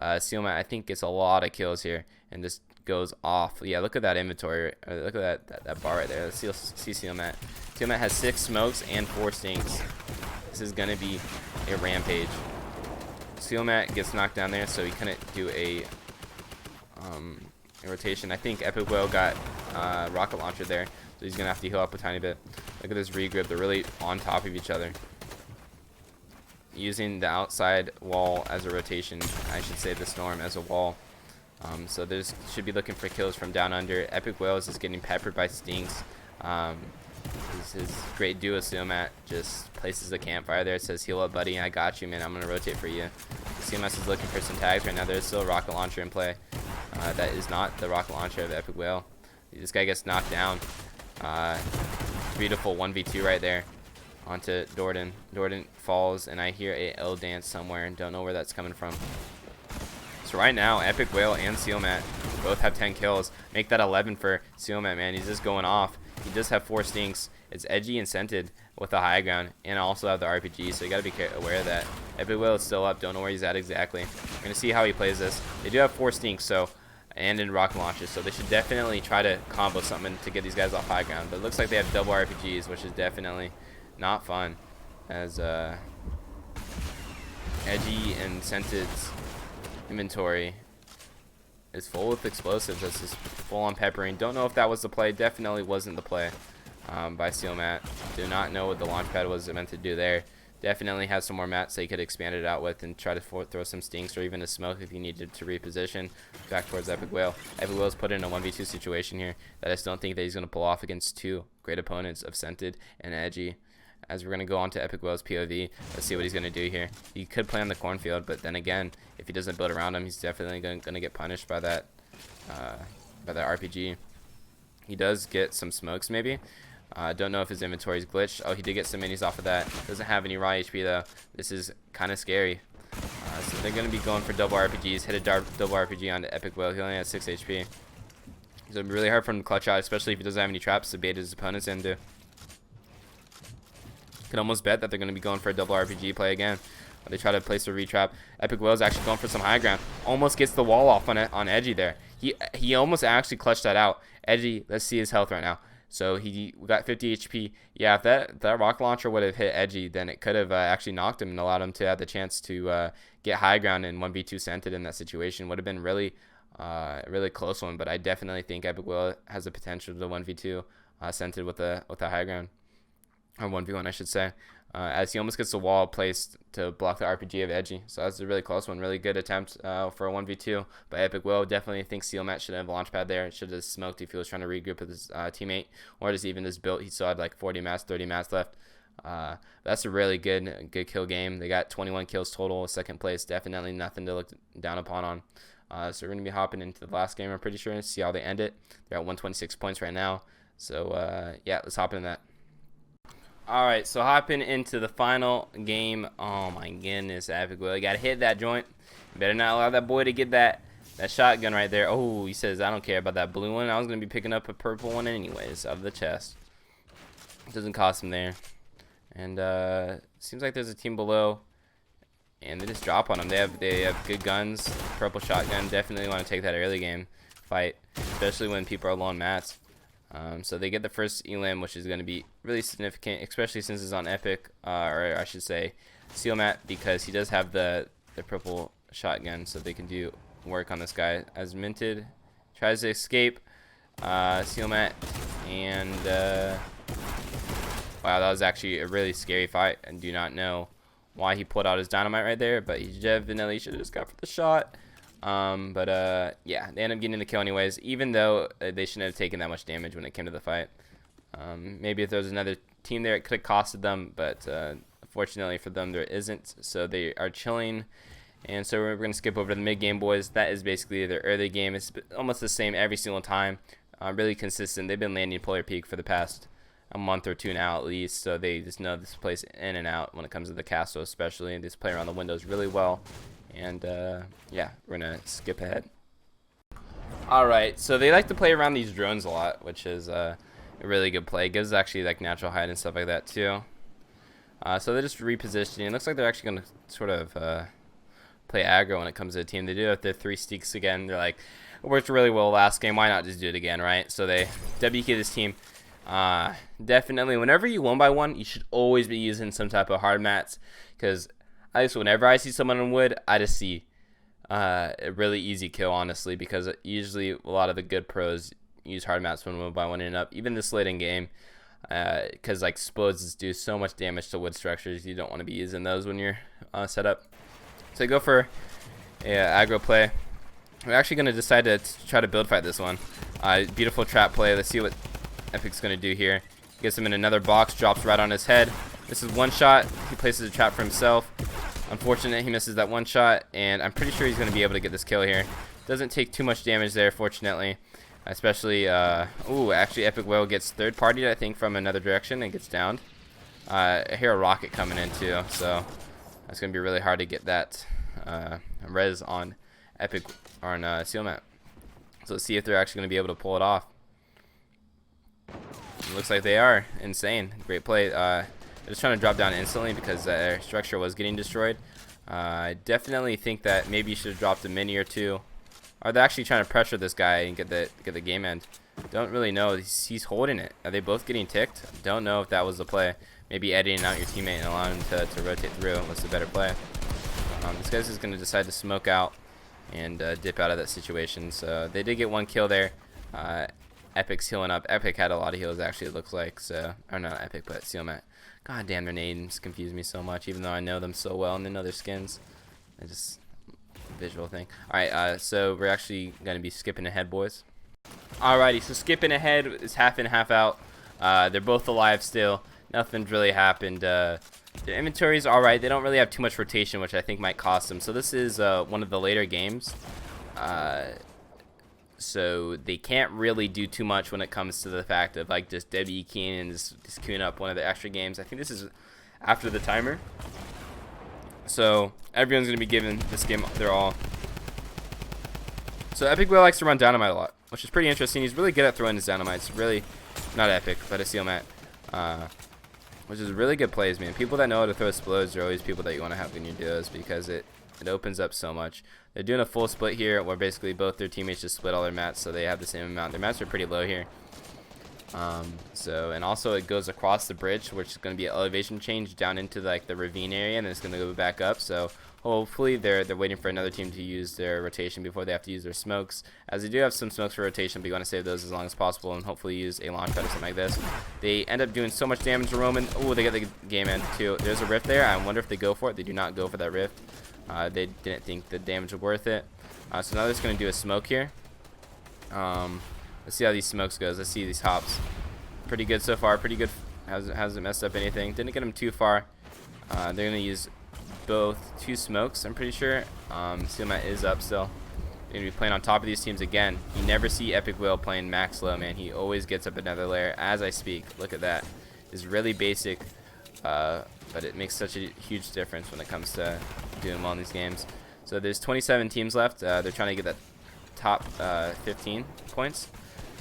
Sealmatt, I think, gets a lot of kills here and just goes off. Yeah, look at that inventory. Look at that bar right there. Let's see Sealmatt. Sealmatt has 6 smokes and 4 stinks. This is going to be a rampage. Sealmatt gets knocked down there, so he couldn't do a rotation. I think Epikwhale got rocket launcher there, so he's going to have to heal up a tiny bit. Look at this regrip. They're really on top of each other. Using the outside wall as a rotation. I should say the storm as a wall. So there's should be looking for kills from down under. Epikwhale is just getting peppered by stinks. His great duo Sealmatt just places the campfire there. It says, heal up, buddy. I got you, man. I'm going to rotate for you. Sealmatt is looking for some tags right now. There's still a rocket launcher in play. That is not the rocket launcher of Epikwhale. This guy gets knocked down. Beautiful 1v2 right there onto Dordan. Dordan falls, and I hear a L dance somewhere and don't know where that's coming from. So right now, Epikwhale and Sealmatt both have 10 kills. Make that 11 for Sealmatt, man. He's just going off. He does have 4 stinks. It's edgy and scented with the high ground, and also have the RPG, so you got to be aware of that. Epikwhale is still up. Don't know where he's at exactly. We're going to see how he plays this. They do have 4 stinks, so, and in rocket launches, so they should definitely try to combo something to get these guys off high ground. But it looks like they have double RPGs, which is definitely not fun, as edgy and scented inventory is full with explosives. That's just full on peppering. Don't know if that was the play. Definitely wasn't the play by Sealmatt. Do not know what the launch pad was meant to do there. Definitely has some more mats that he could expand it out with and try to throw some stinks or even a smoke if he needed to reposition back towards Epikwhale. Epikwhale's put in a 1v2 situation here that I just don't think that he's going to pull off against two great opponents of Scented and Edgy. As we're going to go on to Epikwhale's POV, let's see what he's going to do here. He could play on the cornfield, but then again, if he doesn't build around him, he's definitely going to get punished by that RPG. He does get some smokes maybe. Don't know if his inventory is glitched. Oh, he did get some minis off of that. Doesn't have any raw HP though. This is kind of scary. So they're going to be going for double RPGs. Hit a double RPG onto Epikwhale. He only has 6 HP. So it'll be really hard for him to clutch out, especially if he doesn't have any traps to bait his opponents into. Can almost bet that they're going to be going for a double RPG play again. They try to place a retrap. Epikwhale is actually going for some high ground. Almost gets the wall off on Edgy there. He almost actually clutched that out. Edgy, let's see his health right now. So he got 50 HP. Yeah, if that rocket launcher would have hit Edgy, then it could have actually knocked him and allowed him to have the chance to get high ground and 1v2 Scented in that situation. Would have been really close one, but I definitely think Epikwhale has the potential to 1v2 Scented with a high ground. Or 1v1, I should say. As he almost gets the wall placed to block the RPG of Edgy. So that's a really close one. Really good attempt for a 1v2 by Epikwhale. Definitely think Sealmatt should have launch pad there. Should have smoked if he was trying to regroup with his teammate. Or just even this build. He still had like 40 mats, 30 mats left. That's a really good kill game. They got 21 kills total. Second place. Definitely nothing to look down upon on. So we're going to be hopping into the last game, I'm pretty sure, and see how they end it. They're at 126 points right now. So, yeah, let's hop into that. Alright, so hopping into the final game. Oh my goodness, Epikwhale. You gotta hit that joint. You better not allow that boy to get that shotgun right there. Oh, he says, I don't care about that blue one. I was gonna be picking up a purple one anyways out of the chest. It doesn't cost him there. And seems like there's a team below. And they just drop on them. They have good guns. Purple shotgun. Definitely want to take that early game fight. Especially when people are low on mats. So they get the first elim, which is going to be really significant, especially since it's on Epic, or I should say Sealmatt, because he does have the purple shotgun, so they can do work on this guy. As minted, tries to escape Sealmatt, and wow, that was actually a really scary fight. I do not know why he pulled out his dynamite right there, but he definitely should have just got for the shot. Yeah, they end up getting the kill anyways, even though they shouldn't have taken that much damage when it came to the fight. Maybe if there was another team there, it could have costed them, but fortunately for them, there isn't. So they are chilling, and so we're going to skip over to the mid-game, boys. That is basically their early game. It's almost the same every single time. Really consistent. They've been landing Polar Peak for the past a month or two now at least, so they just know this place in and out when it comes to the castle especially, and they just play around the windows really well. And yeah, we're gonna skip ahead. Alright, so they like to play around these drones a lot, which is a really good play. It gives actually like natural height and stuff like that too. So they're just repositioning. It looks like they're actually gonna sort of play aggro when it comes to the team. They do have their 3 steaks again. They're like, it worked really well last game, why not just do it again, right? So they WK this team. Definitely whenever you 1x1, you should always be using some type of hard mats, because whenever I see someone on wood, I just see a really easy kill, honestly, because usually a lot of the good pros use hard mats when 1x1ing up, even this late in game, because like explosives do so much damage to wood structures. You don't want to be using those when you're set up. So I go for aggro play. We're actually going to decide to try to build fight this one. Beautiful trap play. Let's see what Epic's going to do here. Gets him in another box, drops right on his head. This is one shot. He places a trap for himself. Unfortunate, he misses that one shot, and I'm pretty sure he's going to be able to get this kill here. Doesn't take too much damage there, fortunately. Especially, ooh, actually Epikwhale gets third partied, I think, from another direction and gets downed. I hear a rocket coming in too, so that's going to be really hard to get that res on Sealmatt. So let's see if they're actually going to be able to pull it off. It looks like they are. Insane. Great play. Just trying to drop down instantly because their structure was getting destroyed. I definitely think that maybe you should have dropped a mini or two. Are they actually trying to pressure this guy and get the game end? Don't really know. He's holding it. Are they both getting ticked? Don't know if that was the play. Maybe editing out your teammate and allowing him to rotate through was the better play. This guy's just going to decide to smoke out and dip out of that situation. So they did get one kill there. Epic's healing up. Epic had a lot of heals, actually, it looks like. So, or not Epic, but Sealmatt. God damn, their names confuse me so much, even though I know them so well and they know their skins. I just, visual thing. Alright, so we're actually going to be skipping ahead, boys. Alrighty, so skipping ahead is half in, half out. They're both alive still. Nothing's really happened. Their inventory is alright. They don't really have too much rotation, which I think might cost them. So this is one of the later games. So they can't really do too much when it comes to the fact of like just W keying and just queuing up one of the extra games. I think this is after the timer. So everyone's going to be giving this game their all. So Epikwhale likes to run dynamite a lot, which is pretty interesting. He's really good at throwing his dynamites. Really, not Epic, but a Sealmatt. Which is really good plays, man. People that know how to throw explodes are always people that you want to have in your duos because it opens up so much. They're doing a full split here where basically both their teammates just split all their mats, so they have the same amount. Their mats are pretty low here. And also it goes across the bridge, which is going to be an elevation change down into like the ravine area, and then it's going to go back up. So hopefully they're waiting for another team to use their rotation before they have to use their smokes, as they do have some smokes for rotation, but you want to save those as long as possible and hopefully use a launch pad or something like this. They end up doing so much damage to Roman. Oh, they get the game end too. There's a rift there. I wonder if they go for it. They do not go for that rift. They didn't think the damage was worth it. So now they're just going to do a smoke here. Let's see how these smokes goes. Let's see these hops. Pretty good so far. Pretty good. Hasn't messed up anything. Didn't get them too far. They're going to use both two smokes, I'm pretty sure. Sealmatt is up still. They're going to be playing on top of these teams again. You never see Epikwhale playing max low, man. He always gets up another layer as I speak. Look at that. It's really basic, but it makes such a huge difference when it comes to doing well in these games. So there's 27 teams left. They're trying to get that top 15 points.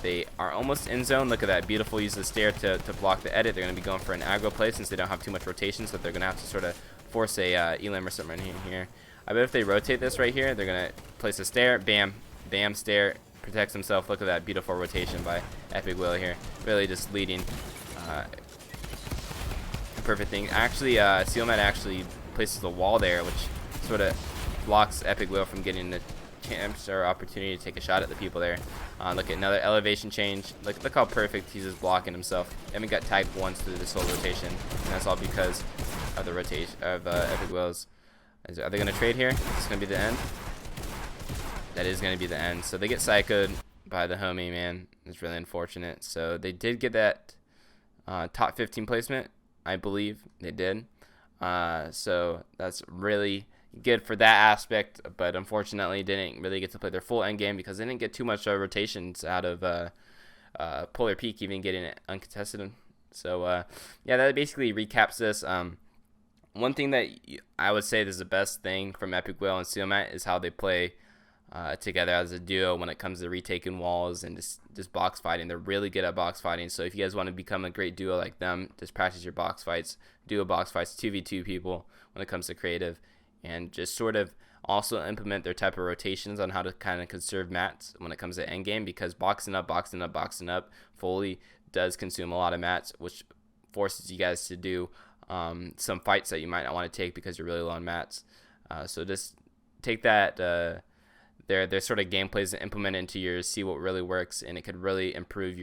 They are almost in zone. Look at that. Beautiful. Use the stair to block the edit. They're going to be going for an aggro play since they don't have too much rotation, so they're going to have to sort of force a elim or something in here. I bet if they rotate this right here, they're going to place a stair. Bam. Bam. Stair. Protects himself. Look at that beautiful rotation by Epikwhale here. Really just leading. Perfect thing. Actually, Sealmatt actually places a wall there, which sort of blocks Epikwhale from getting the chance or opportunity to take a shot at the people there. Look at another elevation change. Look how perfect he's just blocking himself. Haven't got tagged once through this whole rotation, and that's all because of the rotation of Epikwhale's. Are they going to trade here? Is this going to be the end? That is going to be the end. So they get psychoed by the homie, man. It's really unfortunate. So they did get that top 15 placement. I believe they did. So that's really good for that aspect, but unfortunately didn't really get to play their full end game because they didn't get too much rotations out of Polar Peak even getting it uncontested. So yeah, that basically recaps this. One thing that I would say is the best thing from Epikwhale and Sealmatt is how they play together as a duo when it comes to retaking walls and just box fighting. They're really good at box fighting, so if you guys want to become a great duo like them, just practice your box fights, duo box fights, 2v2 people when it comes to creative, and just sort of also implement their type of rotations on how to kind of conserve mats when it comes to endgame, because boxing up fully does consume a lot of mats, which forces you guys to do some fights that you might not want to take because you're really low on mats. So just take that their sort of gameplays and implement it into yours, see what really works, and it could really improve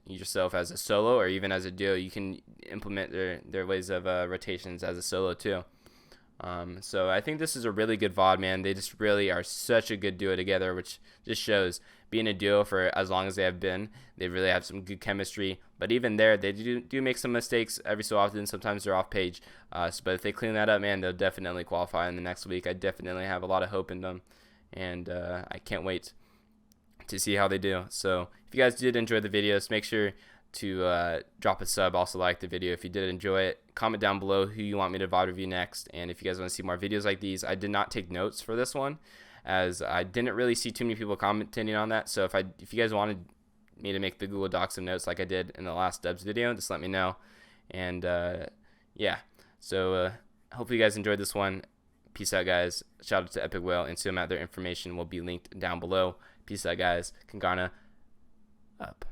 yourself as a solo or even as a duo. You can implement their ways of rotations as a solo too. So I think this is a really good VOD, man. They just really are such a good duo together, which just shows being a duo for as long as they have been. They really have some good chemistry, but even there, they do make some mistakes every so often. Sometimes they're off page, but if they clean that up, man, they'll definitely qualify in the next week. I definitely have a lot of hope in them, and I can't wait to see how they do. So if you guys did enjoy the videos, make sure to drop a sub. Also like the video if you did enjoy it. Comment down below who you want me to VOD review next, and if you guys want to see more videos like these. I did not take notes for this one, as I didn't really see too many people commenting on that. So if you guys wanted me to make the Google Docs some notes like I did in the last Dubs video, just let me know. And yeah, so hopefully you guys enjoyed this one. Peace out, guys. Shout out to Epikwhale and Sealmatt. Their information will be linked down below. Peace out, guys. Kng up.